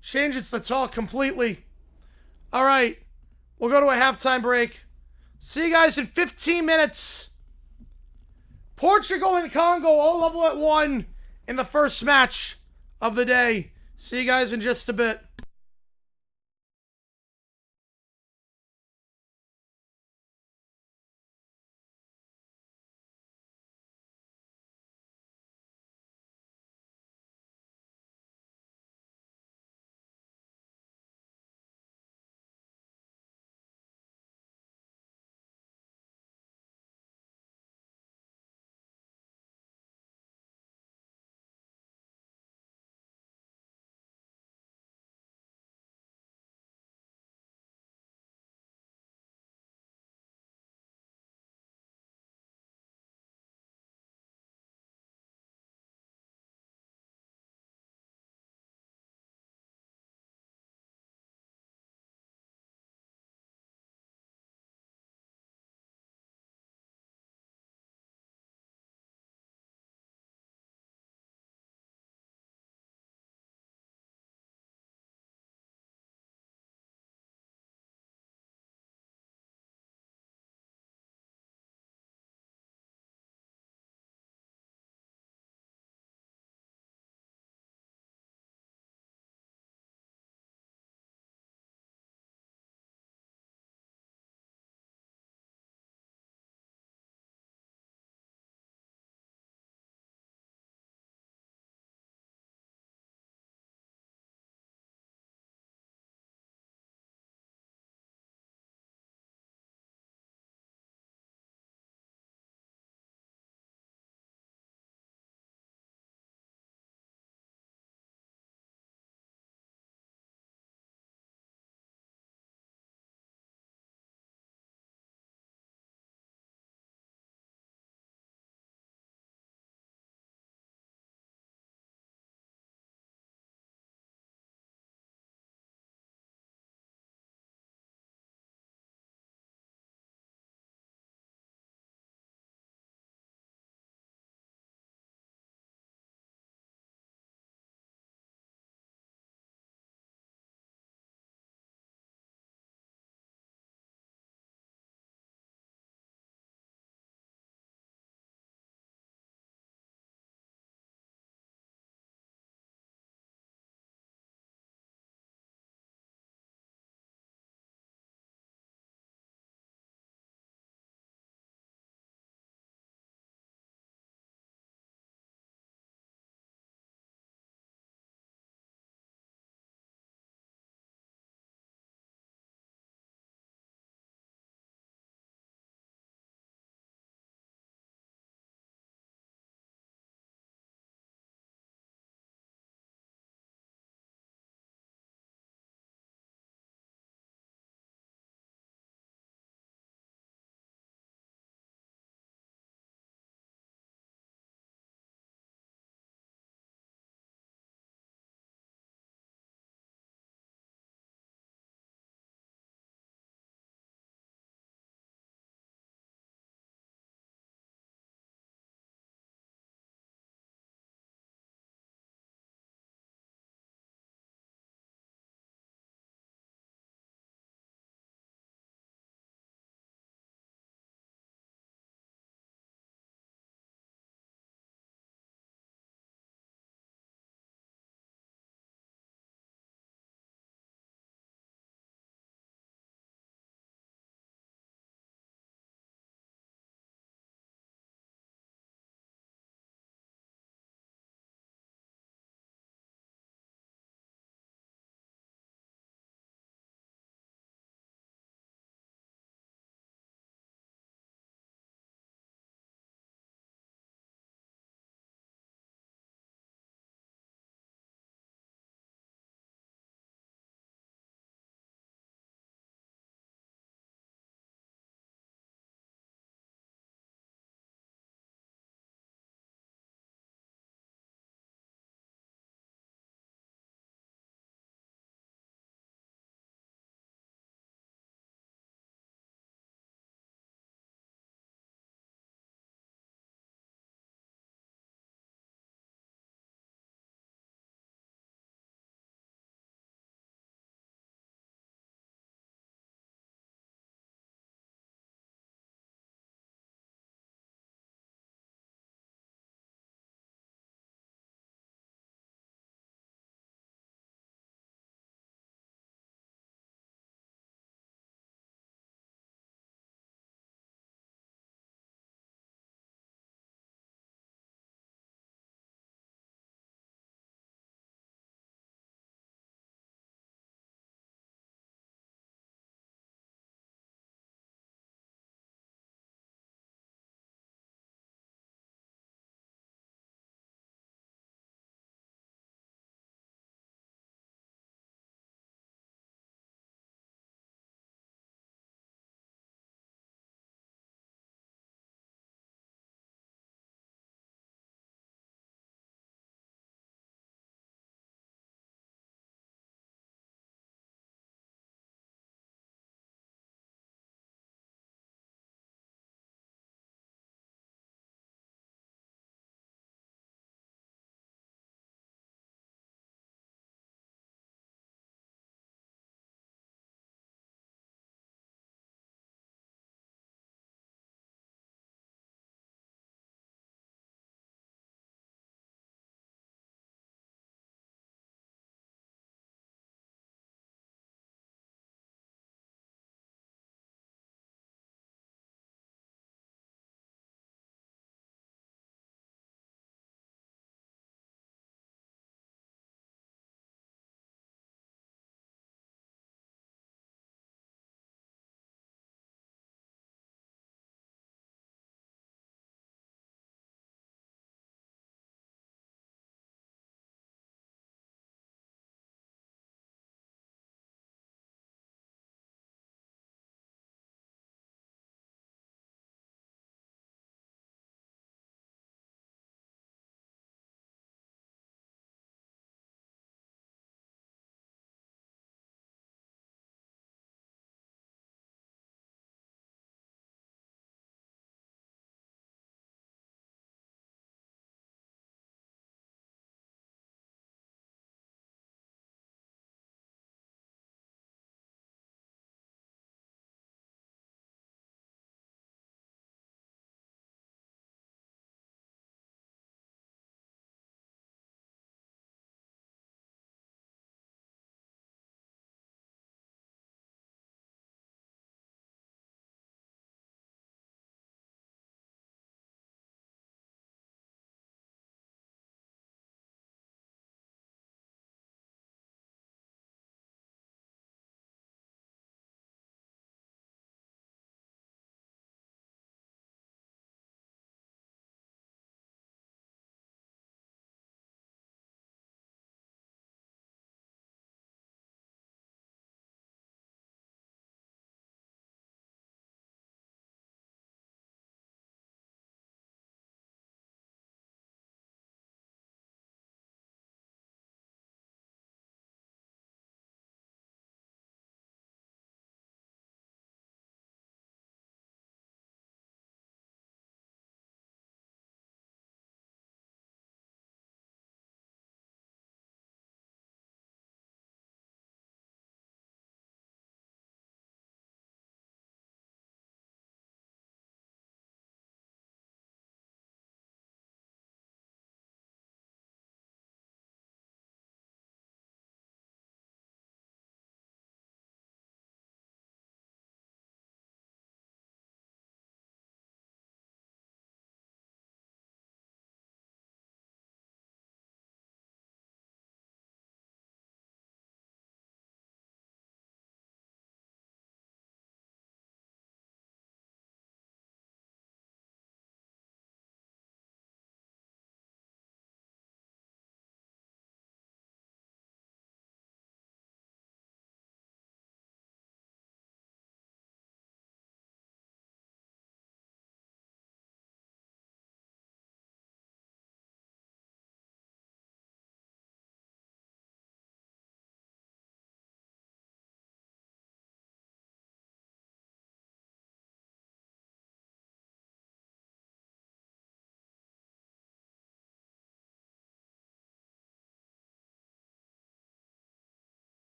Changes the talk completely. All right. We'll go to a halftime break. See you guys in 15 minutes. Portugal and Congo all level at 1 in the first match of the day. See you guys in just a bit.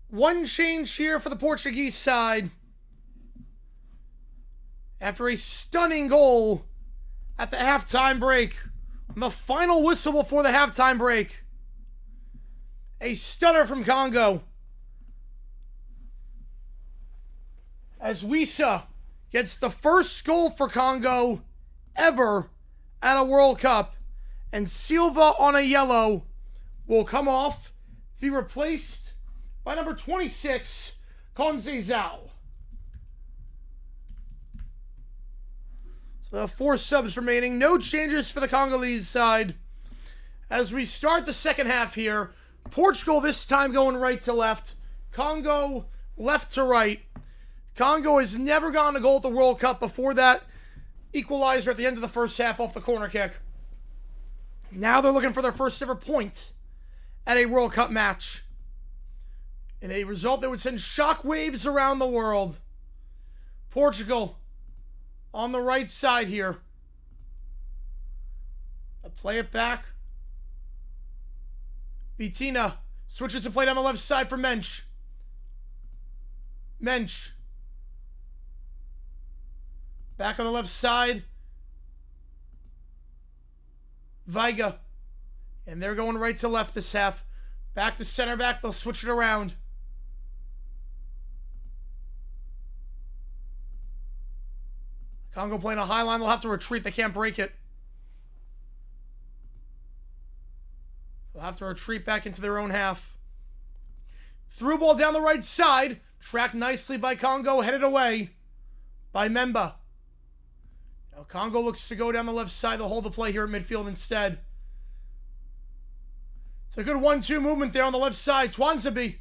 One change here for the Portuguese side. After a stunning goal at the halftime break. On the final whistle before the halftime break. A stunner from Congo. As Wisa gets the first goal for Congo ever at a World Cup. And Silva on a yellow will come off to be replaced by number 26, Conceição. So 4 subs remaining. No changes for the Congolese side. As we start the second half here, Portugal this time going right to left. Congo left to right. Congo has never gotten a goal at the World Cup before that equalizer at the end of the first half off the corner kick. Now they're looking for their first ever point at a World Cup match. In a result that would send shockwaves around the world. Portugal on the right side here. I'll play it back. Vitina switches to play down the left side for Mensch. Mensch. Back on the left side. Veiga. And they're going right to left this half. Back to center back. They'll switch it around. Congo playing a high line. They'll have to retreat. They can't break it. They'll have to retreat back into their own half. Through ball down the right side. Tracked nicely by Congo. Headed away by Memba. Now Congo looks to go down the left side. They'll hold the play here at midfield instead. It's a good 1-2 movement there on the left side. Twanzebe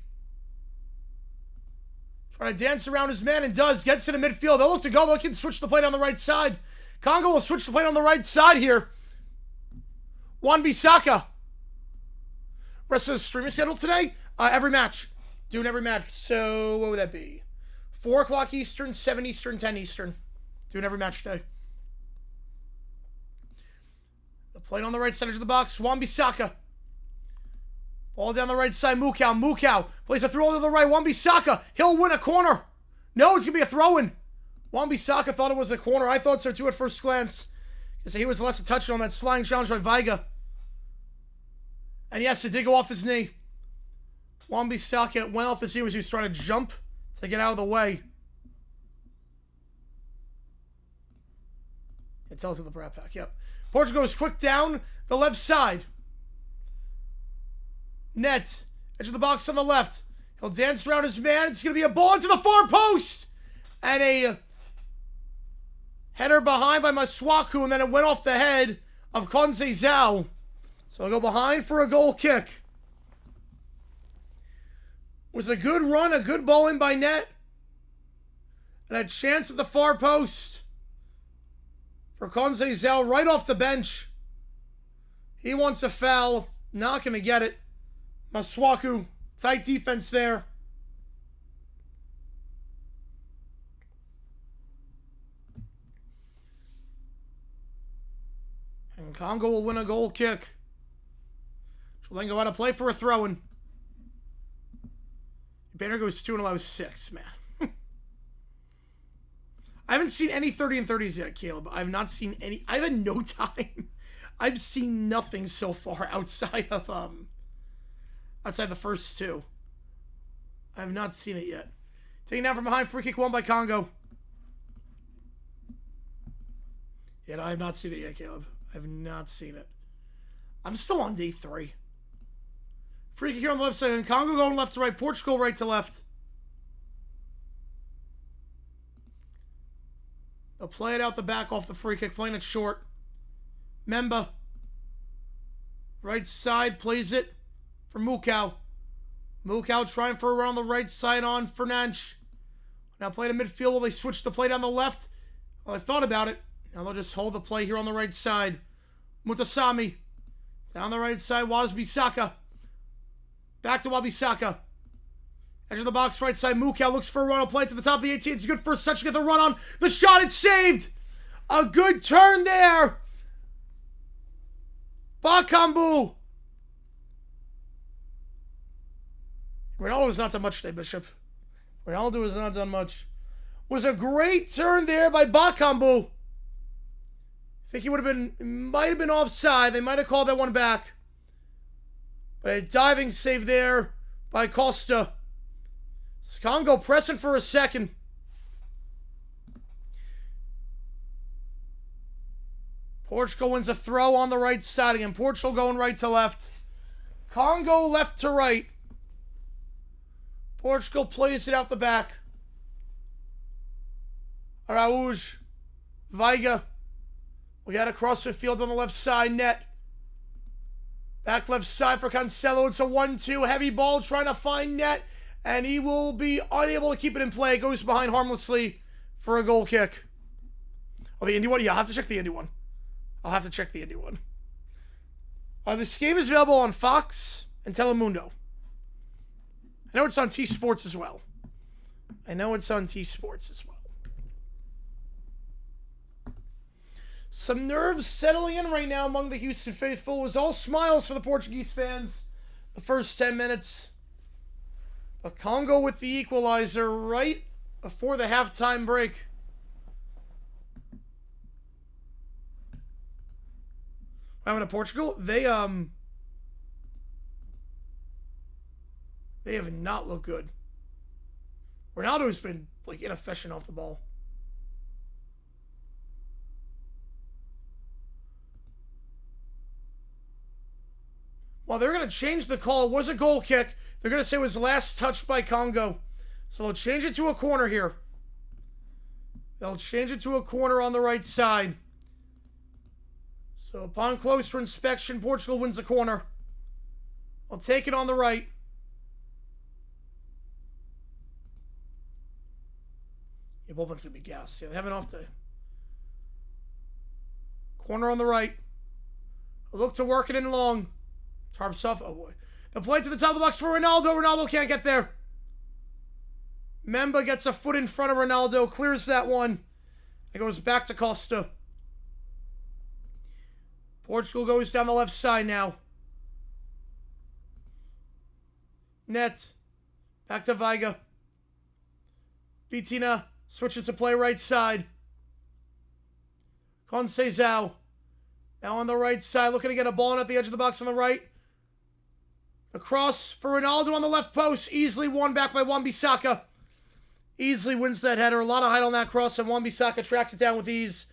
trying to dance around his man and does. Gets to the midfield. They'll look to go. They can switch the play down the right side. Congo will switch the play on the right side here. Wan-Bissaka. Rest of the streaming schedule today? Every match. Doing every match. So, what would that be? 4 o'clock Eastern, 7 Eastern, 10 Eastern. Doing every match today. The play on the right side of the box. Wan-Bissaka. Ball down the right side. Mukau. Mukau plays a throw to the right. Wan-Bissaka. He'll win a corner. No, it's going to be a throw-in. Wan-Bissaka thought it was a corner. I thought so too at first glance. Because he was less touched on that sliding challenge by Veiga. And yes, it did go off his knee. Wan-Bissaka went off his knee as he was trying to jump to get out of the way. It tells it the Brat Pack, yep. Portugal is quick down the left side. Net. Edge of the box on the left. He'll dance around his man. It's going to be a ball into the far post. And a header behind by Masuaku. And then it went off the head of Conceição. So I'll go behind for a goal kick. Was a good run, a good ball in by Net. And a chance at the far post for Conceição right off the bench. He wants a foul. Not going to get it. Masuaku, tight defense there. And Congo will win a goal kick. She'll then go out of play for a throw-in. Banner goes 2 and allows 6, man. I haven't seen any 30 and 30s yet, Caleb. I have not seen any. I've had no time. I've seen nothing so far outside of outside the first 2. I have not seen it yet. Taking down from behind, free kick won by Congo. Yeah, I have not seen it yet, Caleb. I have not seen it. I'm still on day 3. Free kick here on the left side, and Congo going left to right, Portugal right to left. They'll play it out the back off the free kick, playing it short. Memba. Right side, plays it for Mukau. Mukau trying for a run on the right side on Fernandes. Now play to midfield while they switch the play down the left. Well, I thought about it. Now they'll just hold the play here on the right side. Mutasami. Down the right side, Wan-Bissaka. Back to Wan-Bissaka. Edge of the box, right side. Mukau looks for a run. Play to the top of the 18. It's a good first touch to get the run on. The shot, it's saved. A good turn there. Bakambu. Ronaldo has not done much today, Bishop. Ronaldo has not done much. Was a great turn there by Bakambu. I think he might have been offside. They might have called that one back. But a diving save there by Costa. Congo pressing for a second. Portugal wins a throw on the right side again. Portugal going right to left. Congo left to right. Portugal plays it out the back. Araújo. Veiga. We got across the field on the left side. Net. Back left side for Cancelo. It's a 1-2. Heavy ball trying to find Net. And he will be unable to keep it in play. Goes behind harmlessly for a goal kick. Oh, the Indy one? Yeah, I'll have to check the Indy one. This game is available on Fox and Telemundo. I know it's on T-Sports as well. Some nerves settling in right now among the Houston faithful. It was all smiles for the Portuguese fans the first 10 minutes. But Congo with the equalizer right before the halftime break. What happened to Portugal? They have not looked good. Ronaldo's been like inefficient off the ball. Well, they're going to change the call. It was a goal kick. They're going to say it was last touched by Congo. So they'll change it to a corner here. They'll change it to a corner on the right side. So upon closer inspection, Portugal wins the corner. I'll take it on the right. Yeah, Bullpen's going to be gassed. Yeah, they have an off day. Corner on the right. I look to work it in long. Tarps off. Oh, boy. The play to the top of the box for Ronaldo. Ronaldo can't get there. Memba gets a foot in front of Ronaldo. Clears that one. It goes back to Costa. Portugal goes down the left side now. Net. Back to Veiga. Vitina switches to play right side. Conceição. Now on the right side, looking to get a ball in at the edge of the box on the right. The cross for Ronaldo on the left post. Easily won back by Wan-Bissaka. Easily wins that header. A lot of height on that cross, and Wan-Bissaka tracks it down with ease.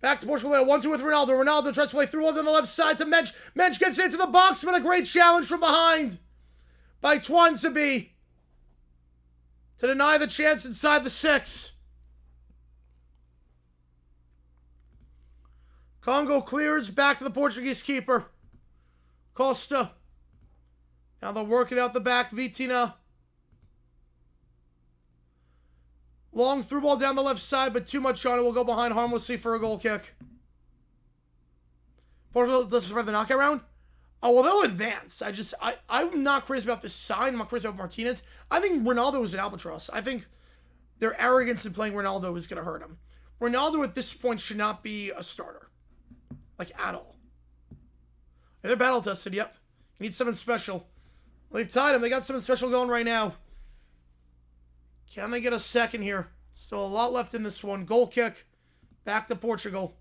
Back to Portugal. 1-2 with Ronaldo. Ronaldo tries to play through on the left side to Mensch. Mensch gets into the box, but a great challenge from behind by Twanzebe to deny the chance inside the 6. Congo clears back to the Portuguese keeper. Costa. Now they'll work it out the back. Vitina. Long through ball down the left side, but too much on it. Will go behind harmlessly for a goal kick. Portugal does survive the knockout round. Oh, well, they'll advance. I'm not crazy about this sign. I'm not crazy about Martinez. I think Ronaldo is an albatross. I think their arrogance in playing Ronaldo is going to hurt him. Ronaldo at this point should not be a starter. Like, at all. Yeah, they're battle tested, yep. He needs something special. They've tied him. They got something special going right now. Can they get a second here? Still a lot left in this one. Goal kick. Back to Portugal.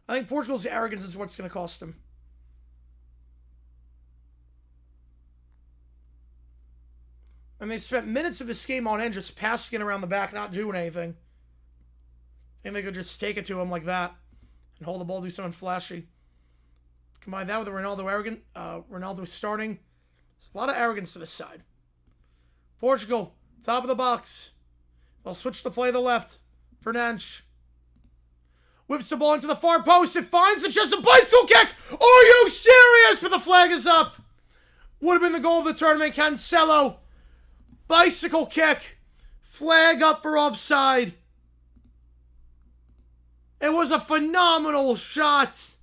I think Portugal's arrogance is what's going to cost them. And they spent minutes of this game on end just passing it around the back, not doing anything. I think they could just take it to him like that and hold the ball, do something flashy. Combine that with the Ronaldo arrogant. Ronaldo starting. There's a lot of arrogance to this side. Portugal, top of the box. They'll switch the play to the left. Fernandes. Whips the ball into the far post. It finds the chest. A bicycle kick. Are you serious? But the flag is up. Would have been the goal of the tournament. Cancelo. Bicycle kick. Flag up for offside. It was a phenomenal shot.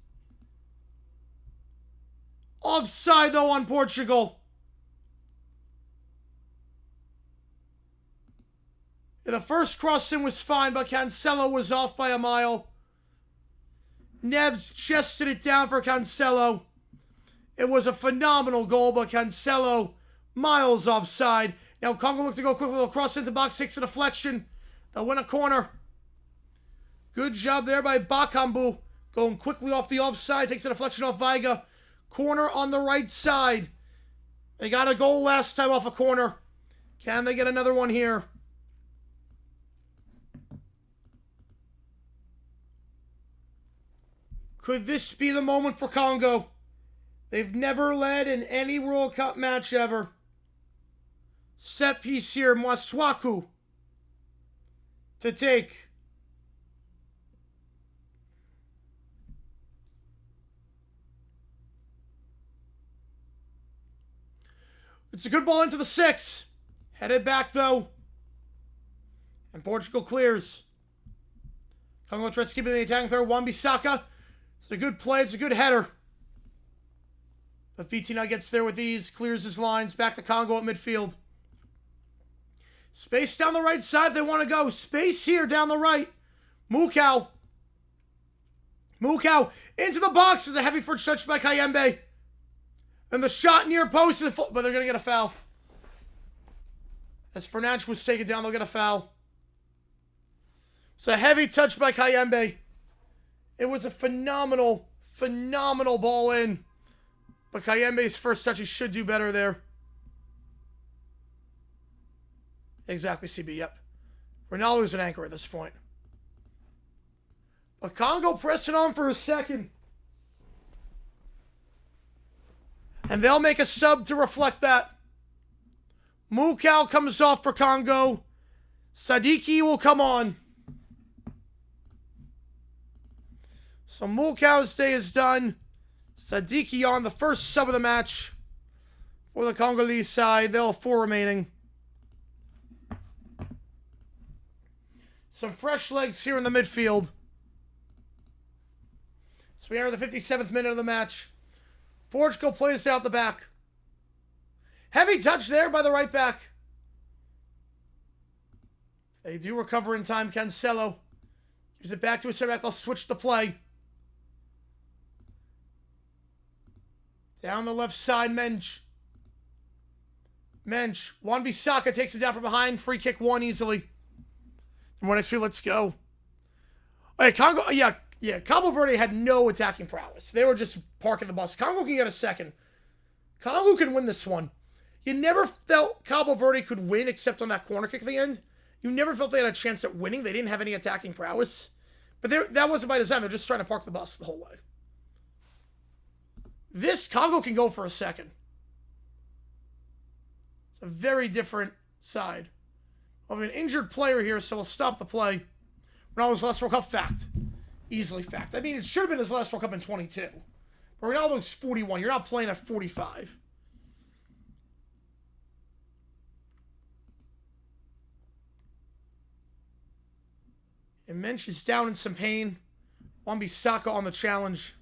Offside, though, on Portugal. The first cross-in was fine, but Cancelo was off by a mile. Neves chested it down for Cancelo. It was a phenomenal goal, but Cancelo, miles offside. Now Congo look to go quickly. They'll cross into box 6, a deflection. They'll win a corner. Good job there by Bakambu. Going quickly off the offside. Takes a deflection off Veiga. Corner on the right side. They got a goal last time off a corner. Can they get another one here? Could this be the moment for Congo? They've never led in any World Cup match ever. Set piece here, Mwaswaku to take. It's a good ball into the 6. Headed back though. And Portugal clears. Congo tries to keep it in the attacking third. Wan-Bissaka. It's a good play. It's a good header. But Vitina gets there with ease. Clears his lines. Back to Congo at midfield. Space down the right side if they want to go. Space here down the right. Mukau. Mukau into the box. Is a heavy foot touch by Kayembe. And the shot near post is but they're going to get a foul. As Fernandes was taken down, they'll get a foul. It's a heavy touch by Kayembe. It was a phenomenal ball in. But Kayembe's first touch, he should do better there. Exactly, CB, yep. Ronaldo's an anchor at this point. But Congo pressing on for a second. And they'll make a sub to reflect that. Mukau comes off for Congo. Sadiki will come on. So Mukau's day is done. Sadiki on the first sub of the match. For the Congolese side, they'll have 4 remaining. Some fresh legs here in the midfield. So we enter the 57th minute of the match. Portugal plays out the back. Heavy touch there by the right back. They do recover in time. Cancelo gives it back to his center back. They'll switch the play. Down the left side, Mensch. Wan-Bissaka takes it down from behind. Free kick 1 easily. And when XP, let's go. Hey, Congo, yeah, Cabo Verde had no attacking prowess. They were just parking the bus. Congo can get a second. Congo can win this one. You never felt Cabo Verde could win except on that corner kick at the end. You never felt they had a chance at winning. They didn't have any attacking prowess. But that wasn't by design. They're just trying to park the bus the whole way. This, Congo can go for a second. It's a very different side. We'll have an injured player here, so we'll stop the play. Ronaldo's last World Cup, fact. Easily fact. I mean, it should have been his last World Cup in 22. But Ronaldo's 41. You're not playing at 45. And Mensch is down in some pain. Wan-Bissaka on the challenge.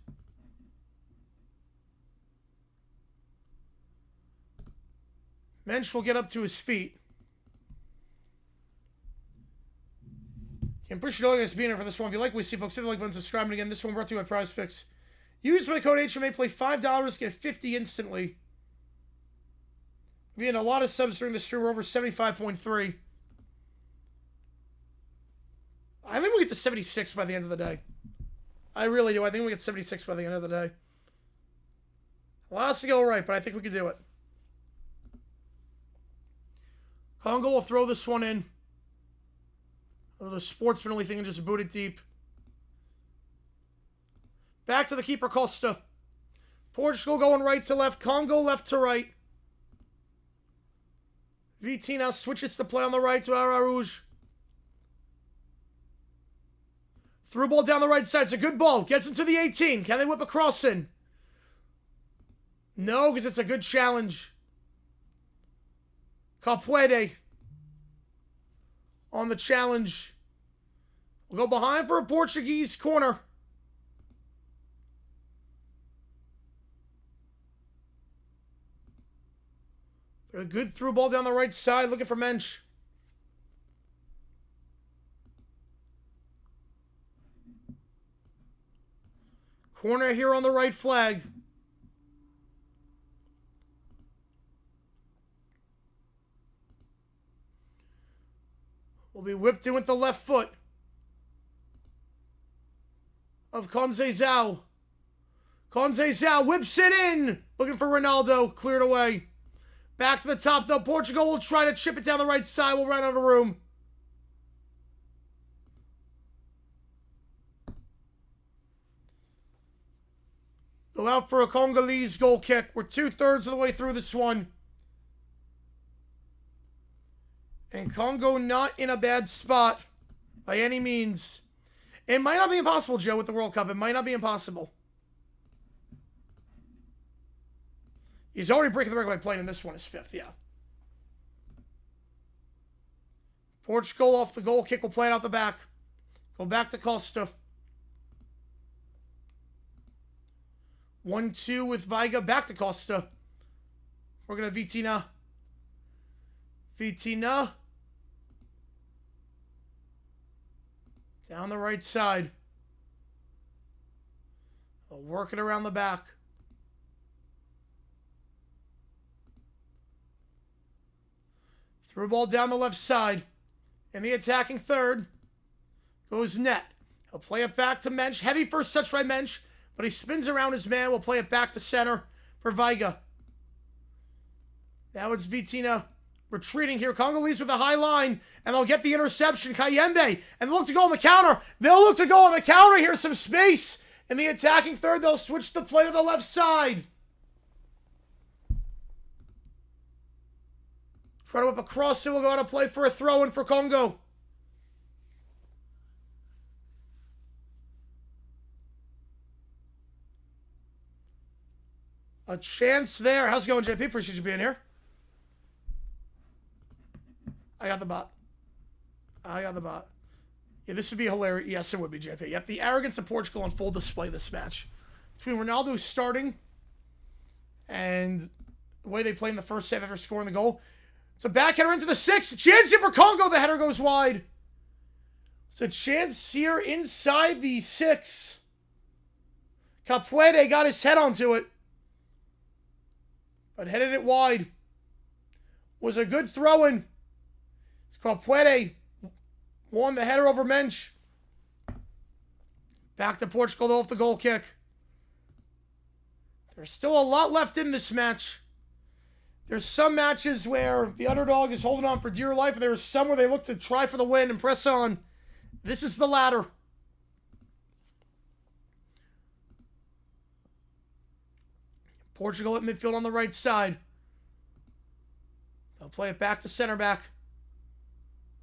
Mensch will get up to his feet. I appreciate all you guys being here for this one. If you like what you see, folks, hit the like button, subscribe, and again, this one brought to you by PrizePicks. Use my code HMA, play $5, get 50 instantly. We've had a lot of subs during the stream. We're over 75.3. I think we'll get to 76 by the end of the day. I really do. I think we'll get 76 by the end of the day. Lots to go right, but I think we can do it. Congo will throw this one in. The sportsmanly thing and just boot it deep. Back to the keeper, Costa. Portugal going right to left. Congo left to right. VT now switches to play on the right to Araújo. Through ball down the right side. It's a good ball. Gets into the 18. Can they whip a cross in? No, because it's a good challenge. Capuede on the challenge. We'll go behind for a Portuguese corner. A good through ball down the right side. Looking for Mensch. Corner here on the right flag. will be whipped in with the left foot of Conceição. Conceição whips it in. Looking for Ronaldo. Cleared away. Back to the top, though. Portugal will try to chip it down the right side. We'll run out of room. Go out for a Congolese goal kick. We're 2/3 of the way through this one. And Congo not in a bad spot by any means. It might not be impossible, Joe, with the World Cup. It might not be impossible. He's already breaking the record by playing in this one, his 5th, yeah. Portugal off the goal kick will play it out the back. Go back to Costa. 1-2 with Veiga. Back to Costa. We're going to Vitina. Vitina. Down the right side. Working around the back. Through ball down the left side. In the attacking third goes Net. He'll play it back to Mensch. Heavy first touch by Mensch, but he spins around his man. We'll play it back to center for Veiga. Now it's Vitina retreating here. Congolese with a high line, and they'll get the interception. Kayembe, and they'll look to go on the counter. They'll look to go on the counter here. Some space in the attacking third. They'll switch the play to the left side. Try to whip across it. We'll go out and play for a throw-in for Congo. A chance there. How's it going, JP? Appreciate you being here. I got the bot. Yeah, this would be hilarious. Yes, it would be, JP. Yep, the arrogance of Portugal on full display this match. Between Ronaldo starting and the way they played in the first half after scoring the goal. It's a backheader into the 6. Chance here for Congo. The header goes wide. It's a chance here inside the 6. Capuede got his head onto it, but headed it wide. Was a good throw-in. Capuede won the header over Mensch. Back to Portugal, though, off the goal kick. There's still a lot left in this match. There's some matches where the underdog is holding on for dear life, and there's some where they look to try for the win and press on. This is the latter. Portugal at midfield on the right side. They'll play it back to center back.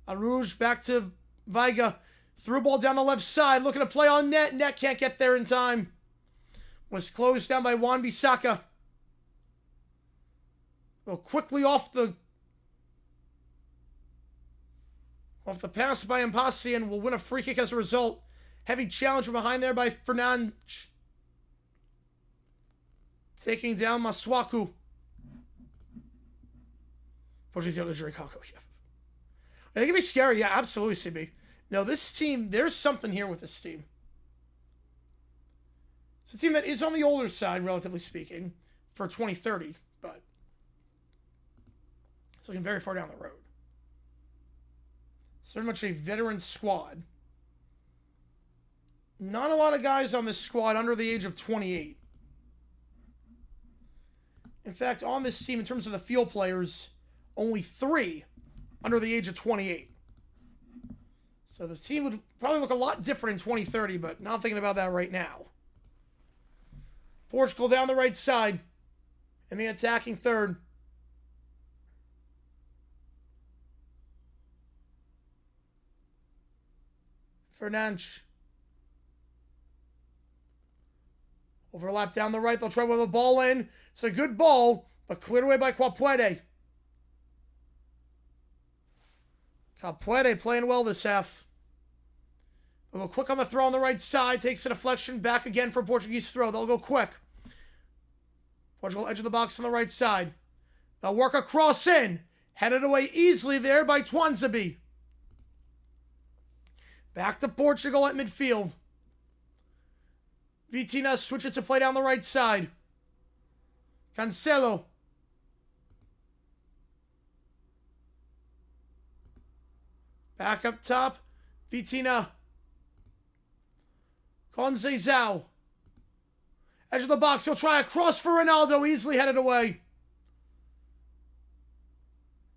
Arouge back to Veiga. Through ball down the left side. Looking to play on Net. Net can't get there in time. Was closed down by Wan-Bissaka. Go quickly off the pass by Mpasi, and will win a free kick as a result. Heavy challenge from behind there by Fernandes. Taking down Maswaku. Portugal's able to drink Congo, yeah. I think it'd be scary. Yeah, absolutely, CB. No, this team, there's something here with this team. It's a team that is on the older side, relatively speaking, for 2030, but it's looking very far down the road. It's very much a veteran squad. Not a lot of guys on this squad under the age of 28. In fact, on this team, in terms of the field players, only 3 under the age of 28. So the team would probably look a lot different in 2030, but not thinking about that right now. Portugal down the right side in the attacking third. Fernandes. Overlap down the right. They'll try to whip a ball in. It's a good ball, but cleared away by Capuede. Capuede playing well this half. A little quick on the throw on the right side. Takes a deflection back again for Portuguese throw. They'll go quick. Portugal edge of the box on the right side. They'll work a cross in. Headed away easily there by Tuanzebe. Back to Portugal at midfield. Vitina switches to play down the right side. Cancelo. Back up top. Vitina. Conceição. Edge of the box. He'll try a cross for Ronaldo. Easily headed away.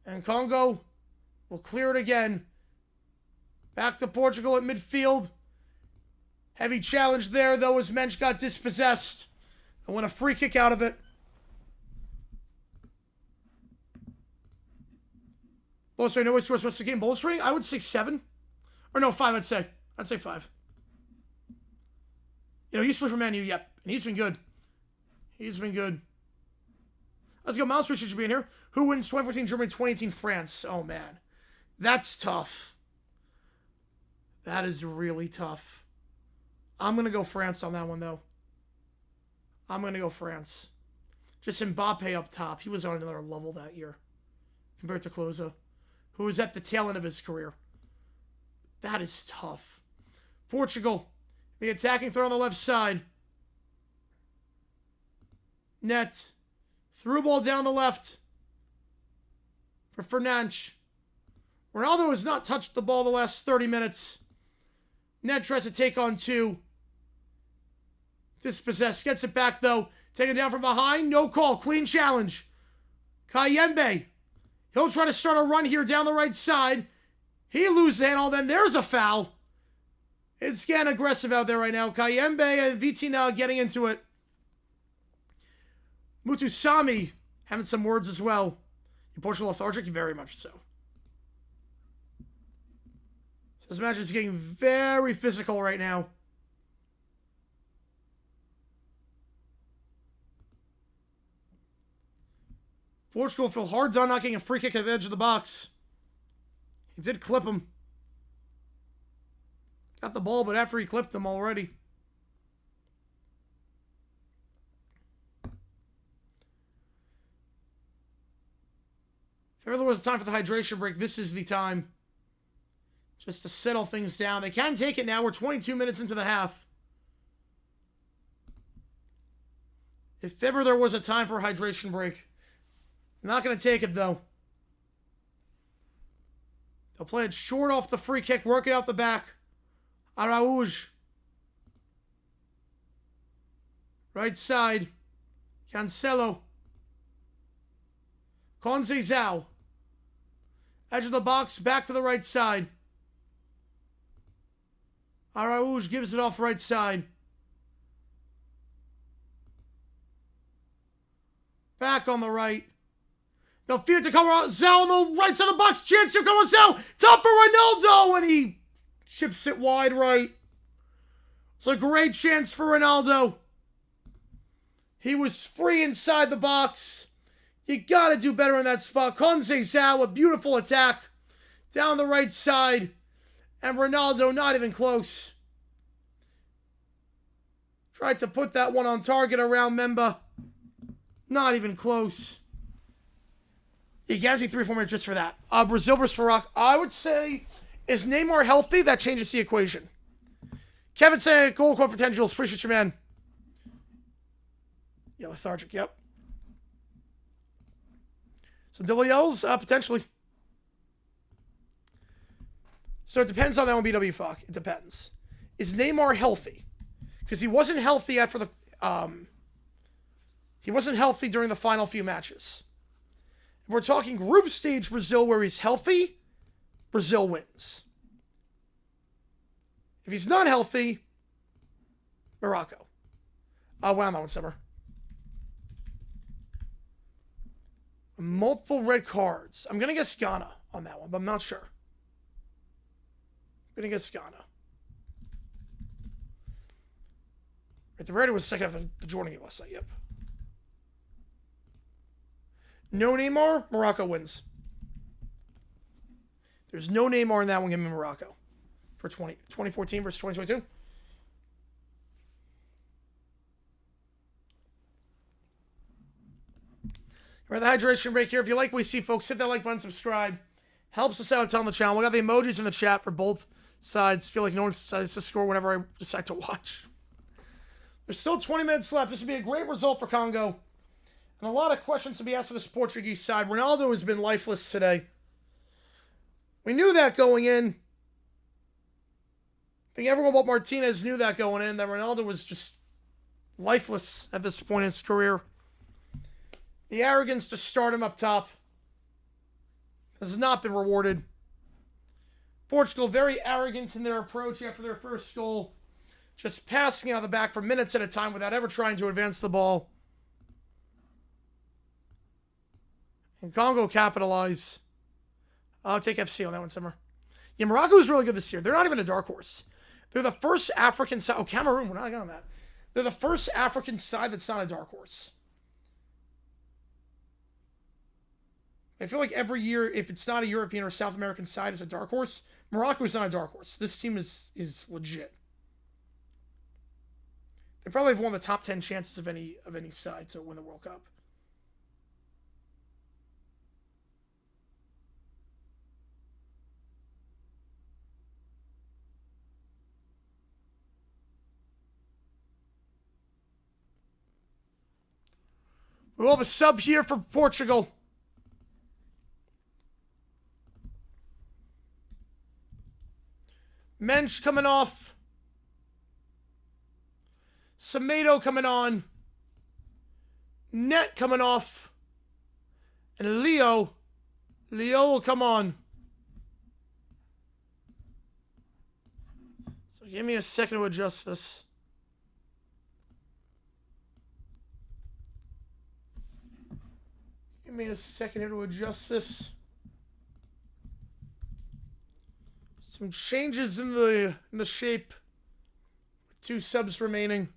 And Congo will clear it again. Back to Portugal at midfield. Heavy challenge there, though, as Mensch got dispossessed. And won a free kick out of it. Bonus rating, no what's the game bonus rating? I would say 7. Or no, 5, I'd say. I'd say 5. You know, he's played for Man U, yep. And he's been good. He's been good. Let's go. Mouse should be in here. Who wins 2014 Germany, 2018 France? Oh, man. That's tough. That is really tough. I'm going to go France on that one, though. I'm going to go France. Just Mbappe up top. He was on another level that year compared to Klose, who was at the tail end of his career. That is tough. Portugal, the attacking throw on the left side. Net. Through ball down the left for Fernandes. Ronaldo has not touched the ball the last 30 minutes. Net tries to take on 2. Dispossessed. Gets it back, though. Taken down from behind. No call. Clean challenge. Kayembe. He'll try to start a run here down the right side. He loses the handle. Then there's a foul. It's getting aggressive out there right now. Kayembe and Vitina getting into it. Mutusami having some words as well. Portugal lethargic? Very much so. This match is getting very physical right now. Portugal feel hard done not getting a free kick at the edge of the box. He did clip him. Got the ball, but after he clipped him already. If ever there was a time for the hydration break, this is the time. Just to settle things down. They can take it now. We're 22 minutes into the half. If ever there was a time for a hydration break. I'm not going to take it, though. They'll play it short off the free kick. Work it out the back. Araújo. Right side. Cancelo. Conceição. Edge of the box. Back to the right side. Araújo gives it off right side. Back on the right. They'll feed it to Conceição on the right side of the box. Chance to Conceição. Top for Ronaldo. And he chips it wide right. It's a great chance for Ronaldo. He was free inside the box. You got to do better in that spot. Conceição, a beautiful attack. Down the right side. And Ronaldo not even close. Tried to put that one on target around Memba. Not even close. You guarantee 3 or 4 minutes just for that. Brazil versus Morocco. I would say, is Neymar healthy? That changes the equation. Kevin saying, goal quote for 10 Jules. Appreciate you, man. Yeah, lethargic. Yep. Some double yells? Potentially. So it depends on that one, BW Fuck. It depends. Is Neymar healthy? Because he wasn't healthy after the... he wasn't healthy during the final few matches. If we're talking group stage Brazil where he's healthy, Brazil wins. If he's not healthy, Morocco. Wow, that one, Summer. Multiple red cards. I'm going to guess Ghana on that one, but I'm not sure. I'm going to guess Ghana. Right, the red was second after the Jordan game last night, yep. No Neymar, Morocco wins. There's no Neymar in that one. Give me Morocco for 2014 versus 2022. We're at the hydration break here. If you like what we see, folks, hit that like button, subscribe. Helps us out a ton on the channel. We got the emojis in the chat for both sides. Feel like no one decides to score whenever I decide to watch. There's still 20 minutes left. This would be a great result for Congo. And a lot of questions to be asked for this Portuguese side. Ronaldo has been lifeless today. We knew that going in. I think everyone but Martinez knew that going in, that Ronaldo was just lifeless at this point in his career. The arrogance to start him up top has not been rewarded. Portugal very arrogant in their approach after their first goal. Just passing out the back for minutes at a time without ever trying to advance the ball. And Congo capitalize. I'll take FC on that one, Simmer. Yeah, Morocco's really good this year. They're not even a dark horse. They're the first African side. Oh, Cameroon, we're not on that. They're the first African side that's not a dark horse. I feel like every year, if it's not a European or South American side, it's a dark horse. Morocco's not a dark horse. This team is legit. They probably have one of the top 10 chances of any side to win the World Cup. We'll have a sub here for Portugal. Mensch coming off. Semedo coming on. Net coming off. And Leo will come on. So give me a second to adjust this. Give me a second here to adjust this. Some changes in the shape. 2 subs remaining.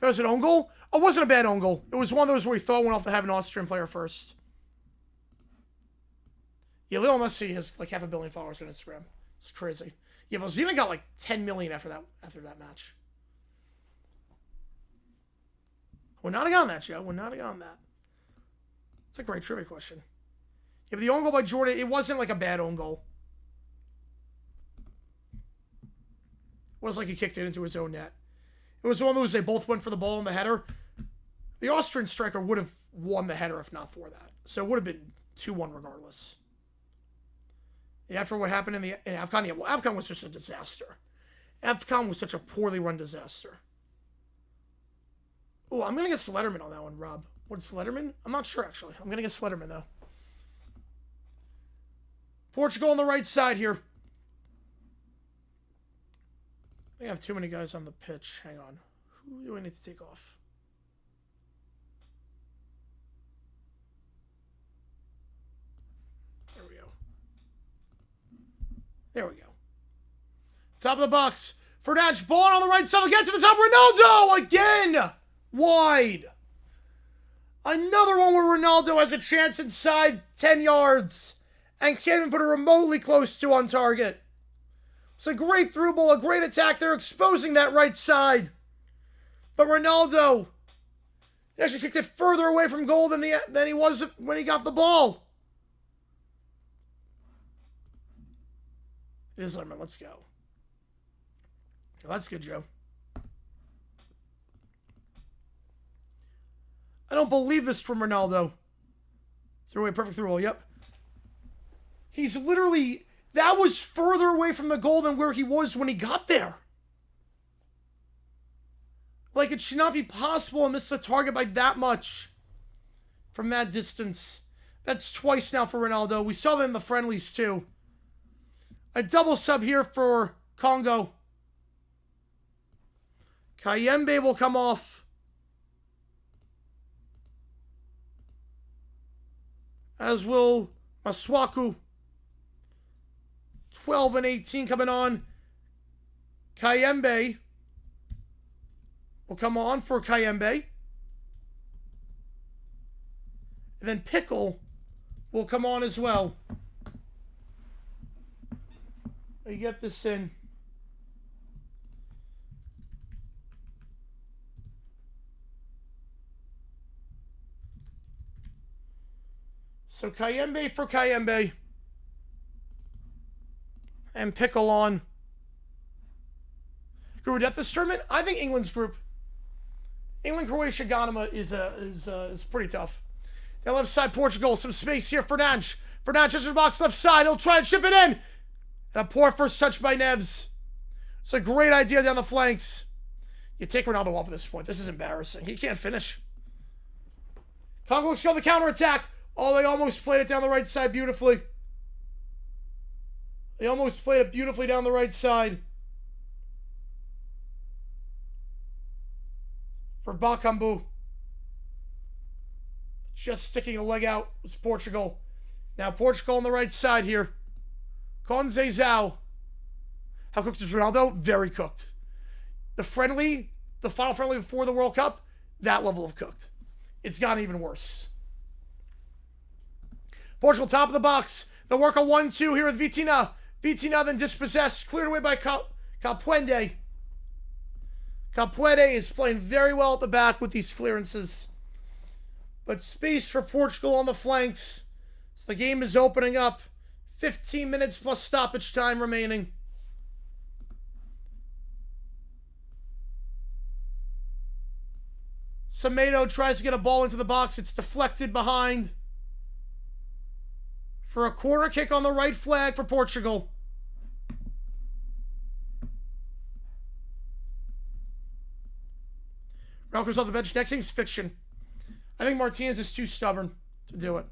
That was an own goal? Oh, it wasn't a bad own goal. It was one of those where we thought went off to have an Austrian player first. Yeah, Lionel Messi has like 500 million followers on Instagram. It's crazy. Yeah, Valzina got like 10 million after that match. We're not on that, Joe. We're not on that. It's a great trivia question. Yeah, but the own goal by Jordan, it wasn't like a bad own goal. It wasn't like he kicked it into his own net. It was one of those they both went for the ball in the header. The Austrian striker would have won the header if not for that. So it would have been 2-1 regardless. Yeah, after what happened in AFCON, yeah, well, AFCON was just a disaster. AFCON was such a poorly run disaster. Oh, I'm going to get Sletterman on that one, Rob. What's Sletterman? I'm not sure, actually. I'm going to get Sletterman, though. Portugal on the right side here. I think I have too many guys on the pitch. Hang on. Who do I need to take off? There we go. There we go. Top of the box. Ferdinand ball on the right side. Get to the top. Ronaldo again. Wide. Another one where Ronaldo has a chance inside 10 yards and can't even put it remotely close to on target. It's a great through ball, a great attack. They're exposing that right side. But Ronaldo actually kicked it further away from goal than he was when he got the ball. It is Lemon. Let's go. Oh, that's good, Joe. I don't believe this from Ronaldo. Threw away, perfect through ball. Yep. He's literally... That was further away from the goal than where he was when he got there. Like, it should not be possible to miss the target by that much from that distance. That's twice now for Ronaldo. We saw that in the friendlies, too. A double sub here for Congo. Kayembe will come off. As will Masuaku. 12 and 18 coming on. Kayembe will come on for Kayembe. And then Pickle will come on as well. Let me get this in. So Kayembe for Kayembe. And Pickle on. Group of death this tournament? I think England's group. England, Croatia, Ghana is pretty tough. Down left side, Portugal. Some space here. Fernandes. Fernandes enters the box left side. He'll try and chip it in. And a poor first touch by Neves. It's a great idea down the flanks. You take Ronaldo off at this point. This is embarrassing. He can't finish. Congo looks to go on the counterattack. Oh, they almost played it down the right side beautifully. They almost played it beautifully down the right side. For Bakambu. Just sticking a leg out was Portugal. Now Portugal on the right side here. Conceição. How cooked is Ronaldo? Very cooked. The final friendly before the World Cup, that level of cooked. It's gotten even worse. Portugal top of the box. They'll work a 1-2 here with Vitina. Vitina then dispossessed. Cleared away by Capuende. Capuende is playing very well at the back with these clearances. But space for Portugal on the flanks. So the game is opening up. 15 minutes plus stoppage time remaining. Semedo tries to get a ball into the box. It's deflected behind. For a corner kick on the right flag for Portugal. Ronaldo comes off the bench. Next thing's fiction. I think Martinez is too stubborn to do it.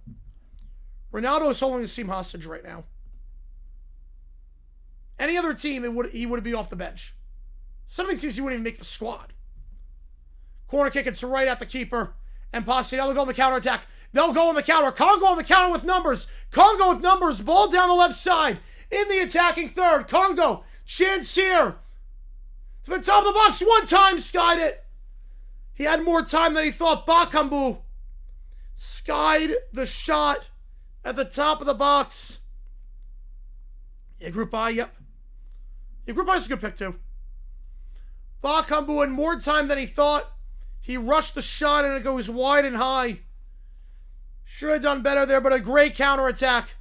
Ronaldo is holding his team hostage right now. Any other team, he would be off the bench. Some of these teams he wouldn't even make the squad. Corner kick, it's right at the keeper. And Posse, now they'll go on the counterattack. They'll go on the counter. Congo on the counter with numbers. Congo with numbers. Ball down the left side. In the attacking third. Congo. Chance here. To the top of the box. One time. Skied it. He had more time than he thought. Bakambu. Skied the shot at the top of the box. Yeah, Group I, yep. Yeah, Group I is a good pick too. Bakambu had more time than he thought. He rushed the shot and it goes wide and high. Should have done better there, but a great counterattack.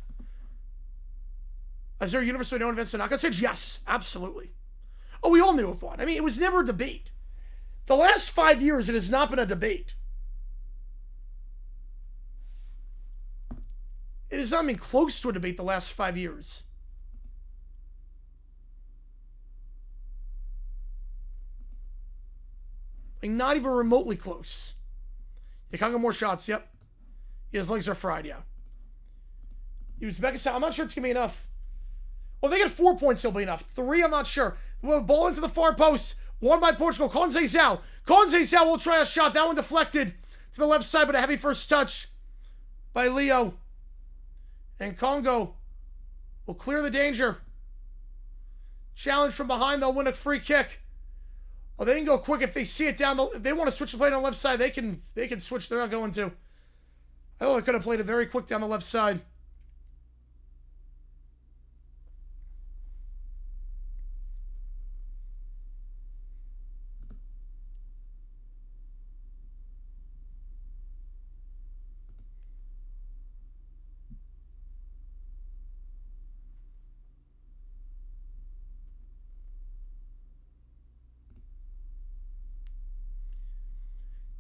Is there a universally known event Tanaka said? Yes, absolutely. Oh, we all knew of one. I mean, it was never a debate. The last 5 years, it has not been a debate. It has not been close to a debate the last 5 years. Like, not even remotely close. You can't get more shots, yep. His legs are fried, yeah. Uzbekistan, I'm not sure it's going to be enough. Well, they get 4 points, it'll be enough. 3, I'm not sure. Ball into the far post. Won by Portugal. Conceição. Conceição will try a shot. That one deflected to the left side, but a heavy first touch by Leo. And Congo will clear the danger. Challenge from behind. They'll win a free kick. Oh, they can go quick if they see it down. If they want to switch the play on the left side, they can switch. They're not going to. Oh, I could have played it very quick down the left side.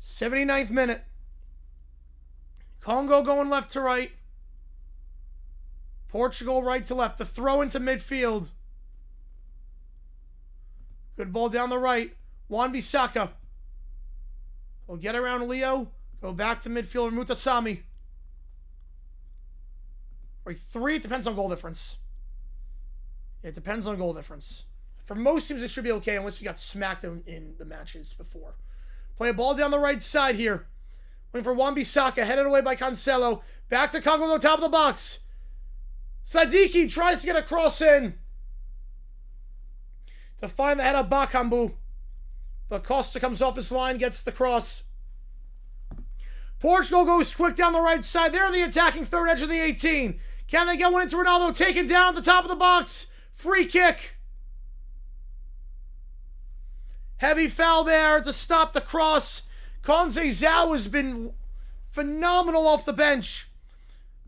'79th minute. Congo going left to right. Portugal right to left. The throw into midfield. Good ball down the right. Wan-Bissaka will get around Leo. Go back to midfield. Mutasami. Right, 3. It depends on goal difference. It depends on goal difference. For most teams, it should be okay unless you got smacked in the matches before. Play a ball down the right side here. Waiting for Wan-Bissaka, headed away by Cancelo. Back to Congo on the top of the box. Sadiki tries to get a cross in. To find the head of Bakambu. But Costa comes off his line, gets the cross. Portugal goes quick down the right side. They're in the attacking third edge of the 18. Can they get one into Ronaldo? Taken down at the top of the box. Free kick. Heavy foul there to stop the cross. Conceição has been phenomenal off the bench.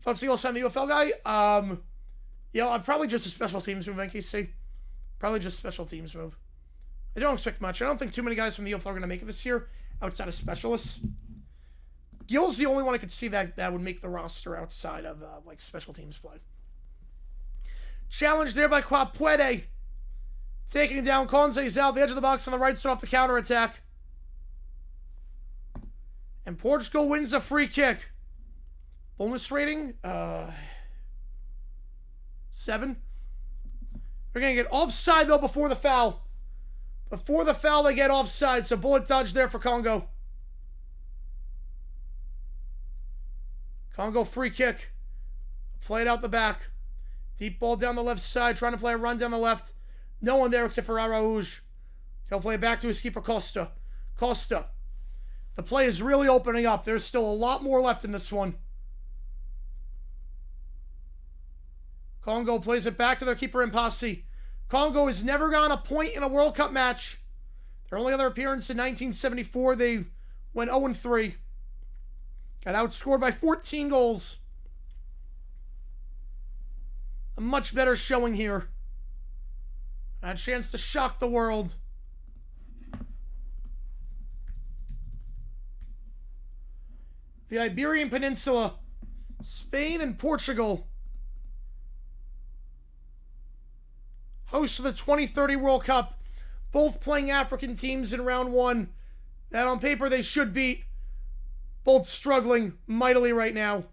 Thought Seal signed the UFL guy. Yeah, probably just a special teams move, NKC. Probably just special teams move. I don't expect much. I don't think too many guys from the UFL are going to make it this year outside of specialists. Gil's the only one I could see that would make the roster outside of like special teams play. Challenge there by Quapuede. Taking down Conceição, the edge of the box on the right side off the counterattack. And Portugal wins a free kick. Bonus rating? 7. They're going to get offside, though, before the foul. Before the foul, they get offside. So bullet dodge there for Congo. Congo free kick. Played out the back. Deep ball down the left side. Trying to play a run down the left. No one there except for Araújo. He'll play it back to his keeper, Costa. Costa. The play is really opening up. There's still a lot more left in this one. Congo plays it back to their keeper, Impassi. Congo has never gotten a point in a World Cup match. Their only other appearance in 1974, they went 0-3. Got outscored by 14 goals. A much better showing here. A chance to shock the world. The Iberian Peninsula, Spain and Portugal, hosts of the 2030 World Cup, both playing African teams in round 1 that on paper they should beat, both struggling mightily right now.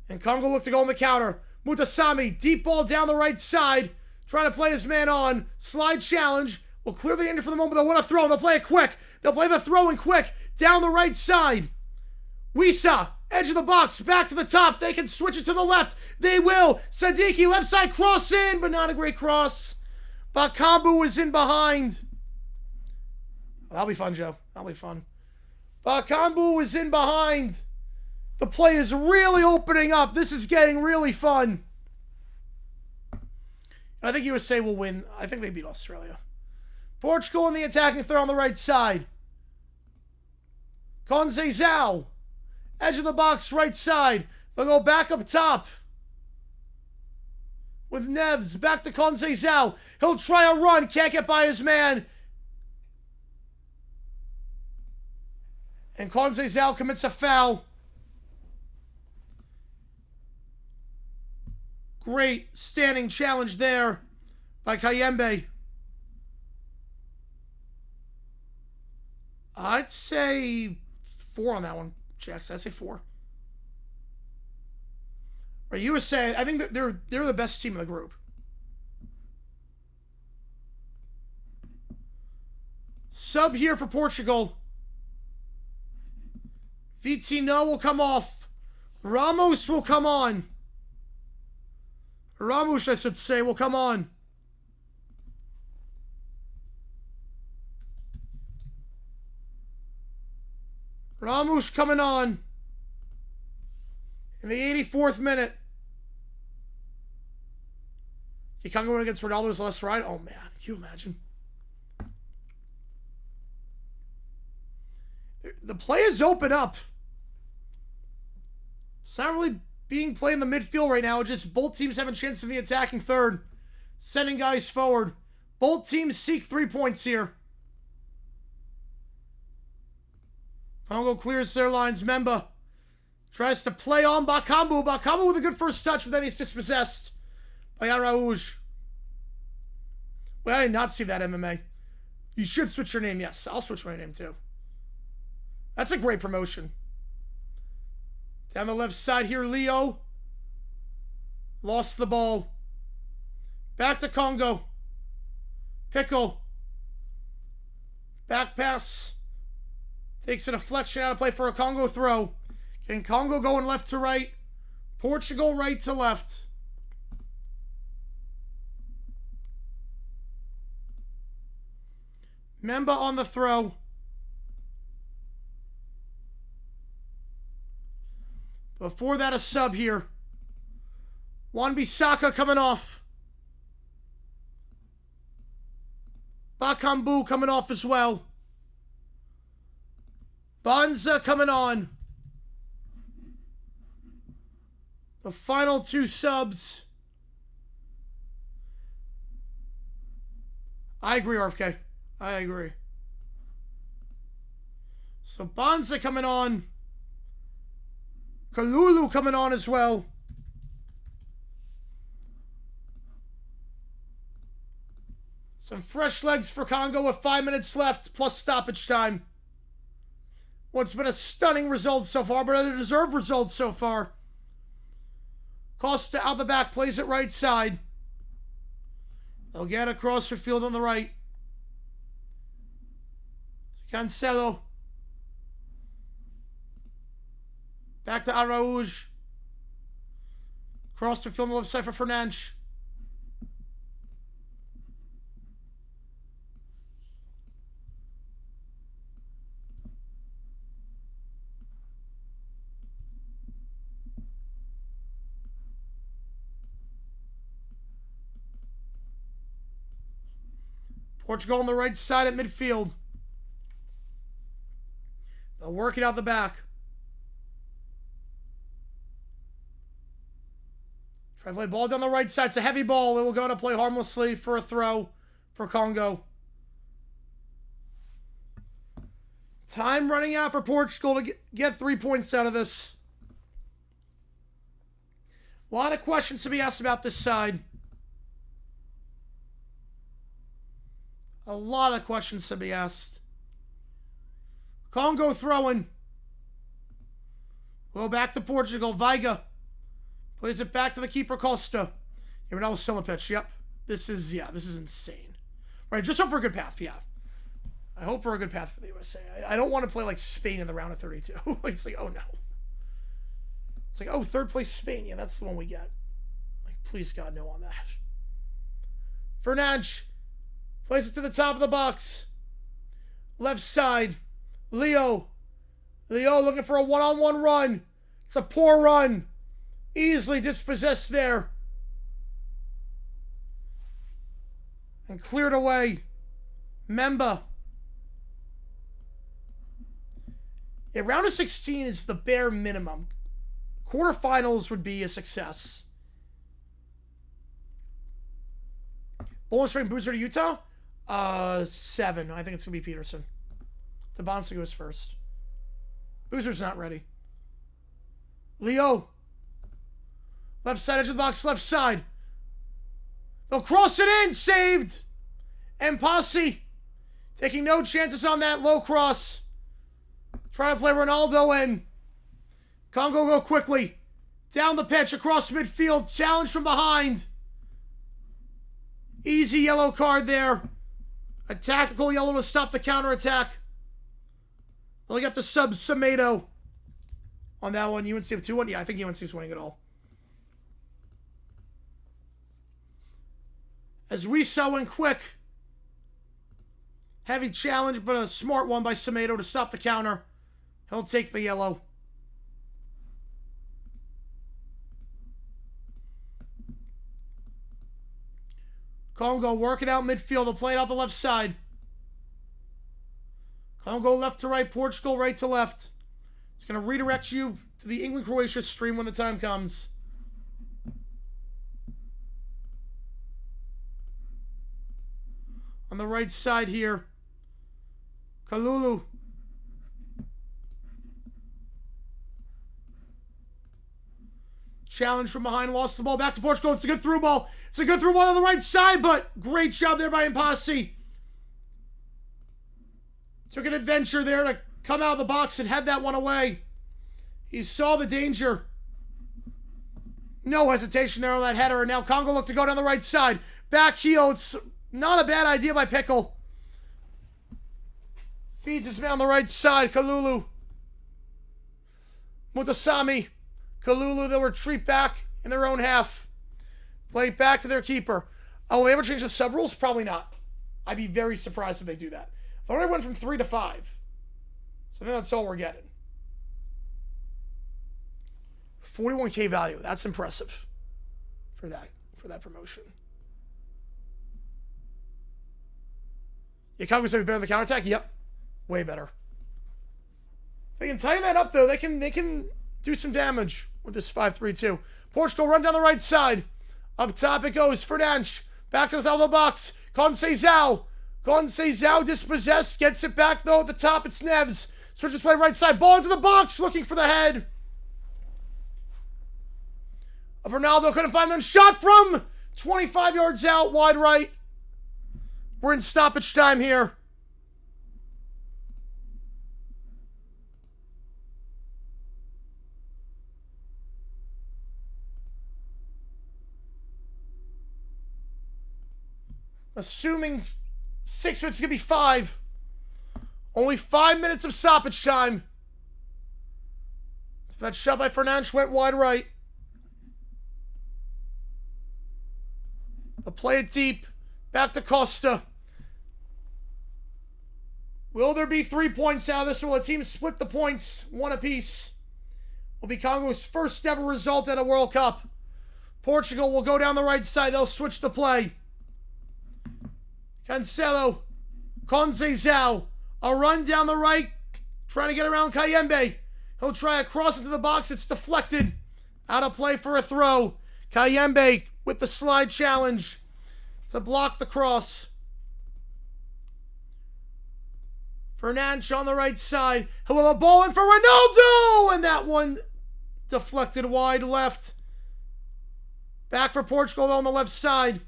And Congo look to go on the counter. Mutasami, deep ball down the right side, trying to play his man on. Slide challenge. Will clear the end for the moment. They'll want to throw. They'll play it quick. They'll play the throw in quick. Down the right side. Wisa, edge of the box. Back to the top. They can switch it to the left. They will. Sadiki, left side cross in, but not a great cross. Bakambu is in behind. That'll be fun, Joe. That'll be fun. Bakambu is in behind. The play is really opening up. This is getting really fun. I think USA will win. I think they beat Australia. Portugal in the attacking third on the right side. Conceição. Edge of the box, right side. They'll go back up top. With Neves. Back to Conceição. He'll try a run. Can't get by his man. And Conceição commits a foul. Great standing challenge there by Kayembe. I'd say 4 on that one, Jax. I'd say 4. Right, USA, I think that they're the best team in the group. Sub here for Portugal. Vitinho will come off. Ramos will come on. Ramos, I should say, will come on. Ramos coming on. In the 84th minute. Congo going against Ronaldo's left right. Oh, man. Can you imagine? The play is open up. It's not really being played in the midfield right now. Just both teams having a chance in the attacking third. Sending guys forward. Both teams seek 3 points here. Congo clears their lines. Memba tries to play on Bakambu. Bakambu with a good first touch, but then he's dispossessed by Araújo. Wait, I did not see that, MMA. You should switch your name. Yes, I'll switch my name too. That's a great promotion. Down the left side here, Leo. Lost the ball. Back to Congo. Pickle. Back pass. Takes a deflection out of play for a Congo throw. Can Congo going left to right? Portugal right to left. Memba on the throw. Before that, a sub here. Wan-Bissaka coming off. Bakambu coming off as well. Banza coming on. The final 2 subs. I agree, RFK. I agree. So Banza coming on. Kalulu coming on as well. Some fresh legs for Congo with 5 minutes left, plus stoppage time. What's been a stunning result so far, but a deserved result so far. Costa out the back, plays it right side. They'll get across the field on the right. Cancelo. Back to Araújo. Cross the field on the left side for Fernandes. Portugal on the right side at midfield. They'll work it out the back. Try to play ball down the right side. It's a heavy ball. It will go to play harmlessly for a throw for Congo. Time running out for Portugal to get 3 points out of this. A lot of questions to be asked about this side. A lot of questions to be asked. Congo throwing. Go back to Portugal. Veiga plays it back to the keeper, Costa. Yeah, that was still a pitch. Yep. This is insane. Right, just hope for a good path. Yeah. I hope for a good path for the USA. I don't want to play like Spain in the round of 32. It's like, oh no. It's like, oh, third place Spain. Yeah, that's the one we get. Like, please God, no on that. Fernandes. Place it to the top of the box. Left side. Leo looking for a one-on-one run. It's a poor run. Easily dispossessed there. And cleared away. Memba. Yeah, round of 16 is the bare minimum. Quarterfinals would be a success. Bonus rate booster to Utah? 7. I think it's going to be Peterson. Tabonsa goes first. Booster's not ready. Leo. Left side, edge of the box, left side. They'll cross it in. Saved. And Posse taking no chances on that low cross. Trying to play Ronaldo in. Congo go quickly. Down the pitch, across midfield. Challenge from behind. Easy yellow card there. A tactical yellow to stop the counterattack. They'll get the sub Semedo on that one. UNC have 2-1. Yeah, I think UNC's winning it all. As we saw in quick. Heavy challenge, but a smart one by Semedo to stop the counter. He'll take the yellow. Congo working out midfield. They'll play it out the left side. Congo left to right. Portugal right to left. It's going to redirect you to the England-Croatia stream when the time comes. On the right side here. Kalulu. Challenge from behind, lost the ball, back to Portugal. It's a good through ball. It's a good through ball on the right side, but great job there by Impasi. Took an adventure there to come out of the box and head that one away. He saw the danger. No hesitation there on that header, and now Congo look to go down the right side. Back heel, it's not a bad idea by Pickle. Feeds his man on the right side, Kalulu. Mutasami. Kalulu, they'll retreat back in their own half. Play it back to their keeper. Oh, will they ever change the sub rules? Probably not. I'd be very surprised if they do that. I thought I went from 3 to 5. So I think that's all we're getting. 41K value. That's impressive for that promotion. Yeah, Congo's better than the counterattack? Yep. Way better. They can tighten that up though. They can do some damage with this 5-3-2. Portugal run down the right side. Up top it goes. Fernandes. Back to the top of the box. Conceição. Conceição dispossessed. Gets it back though at the top. It's Neves. Switches play right side. Ball into the box. Looking for the head. of Ronaldo. Couldn't find them. Shot from 25 yards out, wide right. We're in stoppage time here. Assuming 6 minutes is going to be 5. Only 5 minutes of stoppage time. So that shot by Fernandes went wide right. They'll play it deep. Back to Costa. Will there be 3 points out of this? Will the team split the points 1 apiece? Will be Congo's first ever result at a World Cup. Portugal will go down the right side. They'll switch the play. Cancelo. Conceição. A run down the right. Trying to get around Kayembe. He'll try a cross into the box. It's deflected. Out of play for a throw. Kayembe with the slide challenge to block the cross. Fernandes on the right side. He'll have a ball in for Ronaldo! And that one deflected wide left. Back for Portugal on the left side.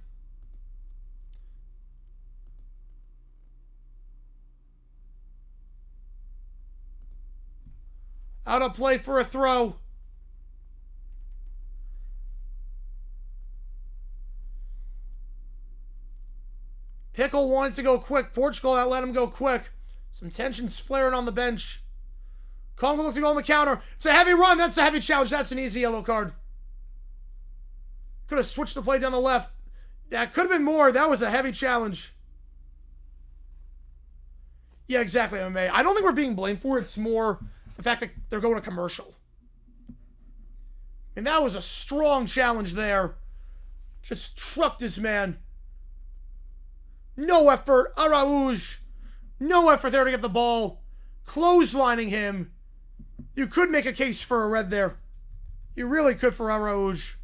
Out of play for a throw. Pickle wanted to go quick. Portugal that let him go quick. Some tensions flaring on the bench. Congo looks to go on the counter. It's a heavy run. That's a heavy challenge. That's an easy yellow card. Could have switched the play down the left. That could have been more. That was a heavy challenge. Yeah, exactly, MMA. I don't think we're being blamed for it. It's more the fact that they're going to commercial. And that was a strong challenge there. Just trucked his man. No effort. Araújo. No effort there to get the ball. Clotheslining him. You could make a case for a red there. You really could for Araújo.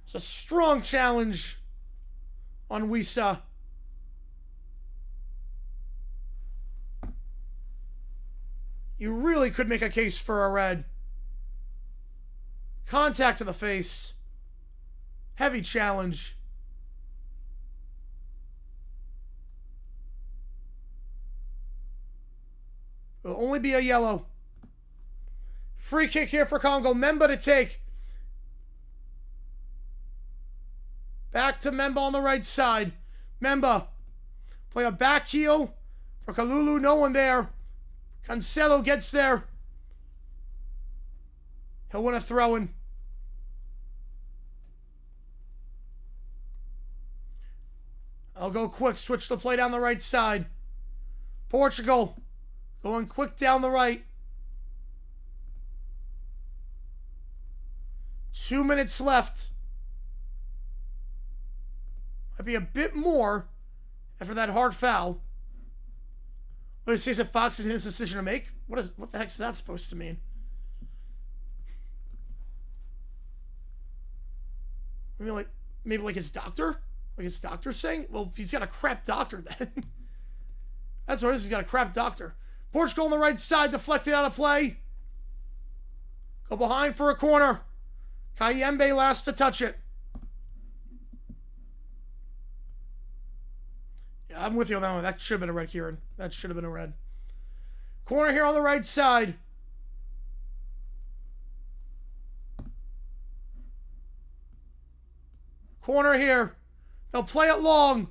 It's a strong challenge on Wissa. You really could make a case for a red. Contact to the face. Heavy challenge. It'll only be a yellow. Free kick here for Congo. Memba to take. Back to Memba on the right side. Memba. Play a back heel for Kalulu. No one there. Cancelo gets there. He'll win a throw-in. I'll go quick. Switch the play down the right side. Portugal going quick down the right. 2 minutes left. Might be a bit more after that hard foul. What it says that Fox is in his decision to make? What the heck is that supposed to mean? Maybe like his doctor? Like his doctor's saying? Well, he's got a crap doctor then. That's what it is. He's got a crap doctor. Portugal on the right side, deflected out of play. Go behind for a corner. Kayembe last to touch it. Yeah, I'm with you on that one. That should have been a red, Kieran. That should have been a red. Corner here on the right side. Corner here. They'll play it long.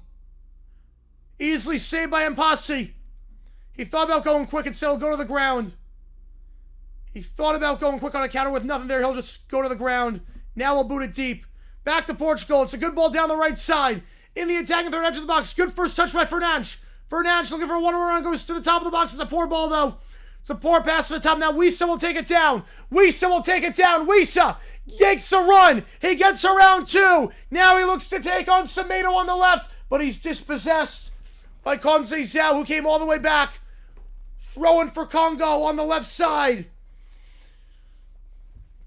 Easily saved by Mpasi. He thought about going quick and still go to the ground. He thought about going quick on a counter with nothing there. He'll just go to the ground. Now we'll boot it deep. Back to Portugal. It's a good ball down the right side. In the attacking third edge of the box. Good first touch by Fernandes. Fernandes looking for a one-on-one run. Goes to the top of the box. It's a poor ball, though. It's a poor pass for the top. Now Wissa will take it down. Wissa will take it down. Wissa yanks a run. He gets around 2. Now he looks to take on Semedo on the left. But he's dispossessed by Conceição, who came all the way back. Throwing for Congo on the left side.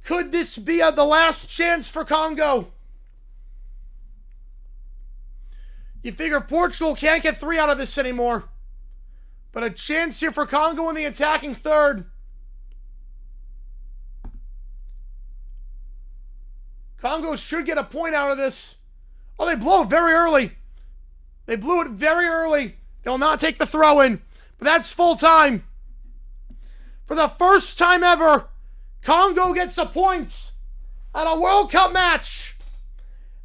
Could this be the last chance for Congo? You figure Portugal can't get 3 out of this anymore. But a chance here for Congo in the attacking third. Congo should get a point out of this. Oh, they blow it very early. They blew it very early. They'll not take the throw in. But that's full time. For the first time ever, Congo gets a point at a World Cup match.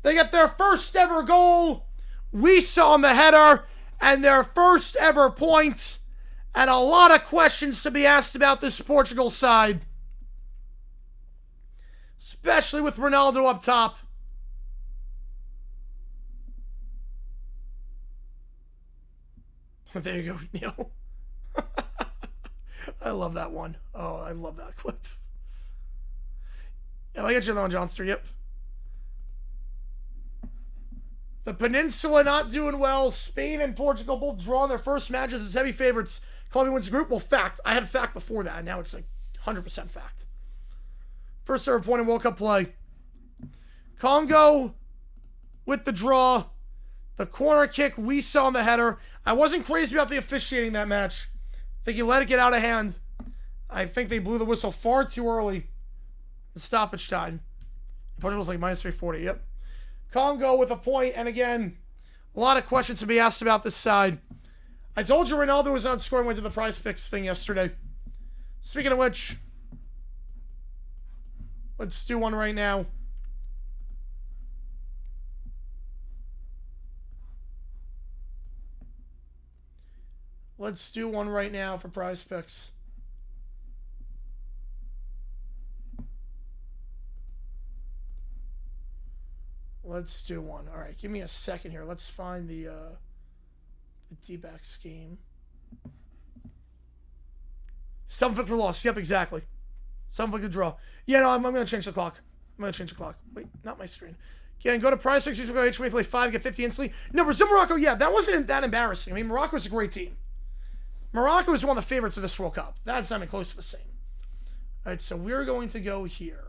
They get their first ever goal. We saw on the header. And their first ever point. And a lot of questions to be asked about this Portugal side. Especially with Ronaldo up top. There you go, Neil. I love that one. Oh, I love that clip. Yeah, I get you on Johnster, yep. The Peninsula not doing well. Spain and Portugal both drawing their first matches as heavy favorites. Colombia wins the group. Well, fact. I had fact before that, and now it's like 100% fact. First ever point in World Cup play. Congo with the draw. The corner kick we saw on the header. I wasn't crazy about the officiating that match. I think he let it get out of hand. I think they blew the whistle far too early. The stoppage time. Portugal's like minus 340. Yep. Congo with a point, and again, a lot of questions to be asked about this side. I told you Ronaldo was on scoring, went to the prize picks thing yesterday. Speaking of which, let's do one right now. Let's do one right now for prize picks. Let's do one. All right, give me a second here. Let's find the D-back scheme. 7 victor loss. Yep, exactly. 7 victor draw. Yeah, no, I'm going to change the clock. Wait, not my screen. Again, go to prize picks. Go to HMA, play 5, get 50 instantly. No, Brazil, Morocco, yeah, that wasn't that embarrassing. I mean, Morocco is a great team. Morocco is one of the favorites of this World Cup. That's not even close to the same. All right, so we're going to go here.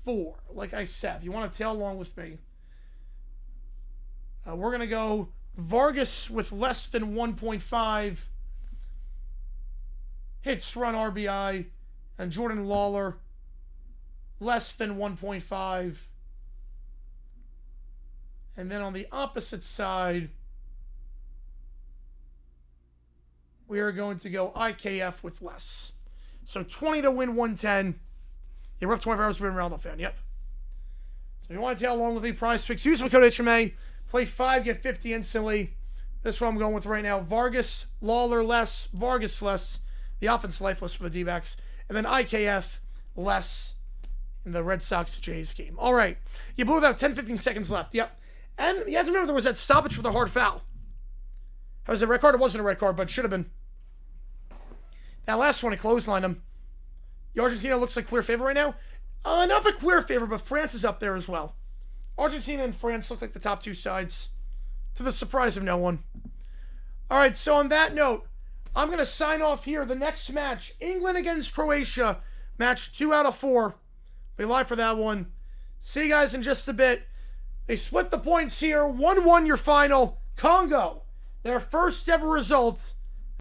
4. Like I said, if you want to tail along with me, we're going to go Vargas with less than 1.5 hits, run, RBI, and Jordan Lawler less than 1.5. And then on the opposite side, we are going to go IKF with less. So 20 to win 110. Yeah, we're up 24 hours to be a Ronaldo fan. Yep. So if you want to tail along with me, prize picks, use my code HMA. Play 5, get 50 instantly. This is what I'm going with right now. Vargas, Lawler less, Vargas less. The offense lifeless for the D-backs. And then IKF less in the Red Sox-Jays game. All right. You blew that 10-15 seconds left. Yep. And you have to remember there was that stoppage for the hard foul. That was a red card. It wasn't a red card, but it should have been. That last one, he clotheslined him. The Argentina looks like clear favorite right now. Not the clear favorite, but France is up there as well. Argentina and France look like the top 2 sides, to the surprise of no one. All right, so on that note, I'm going to sign off here. The next match, England against Croatia, match 2 out of 4. Be live for that one. See you guys in just a bit. They split the points here. 1-1 your final. Congo, their first ever result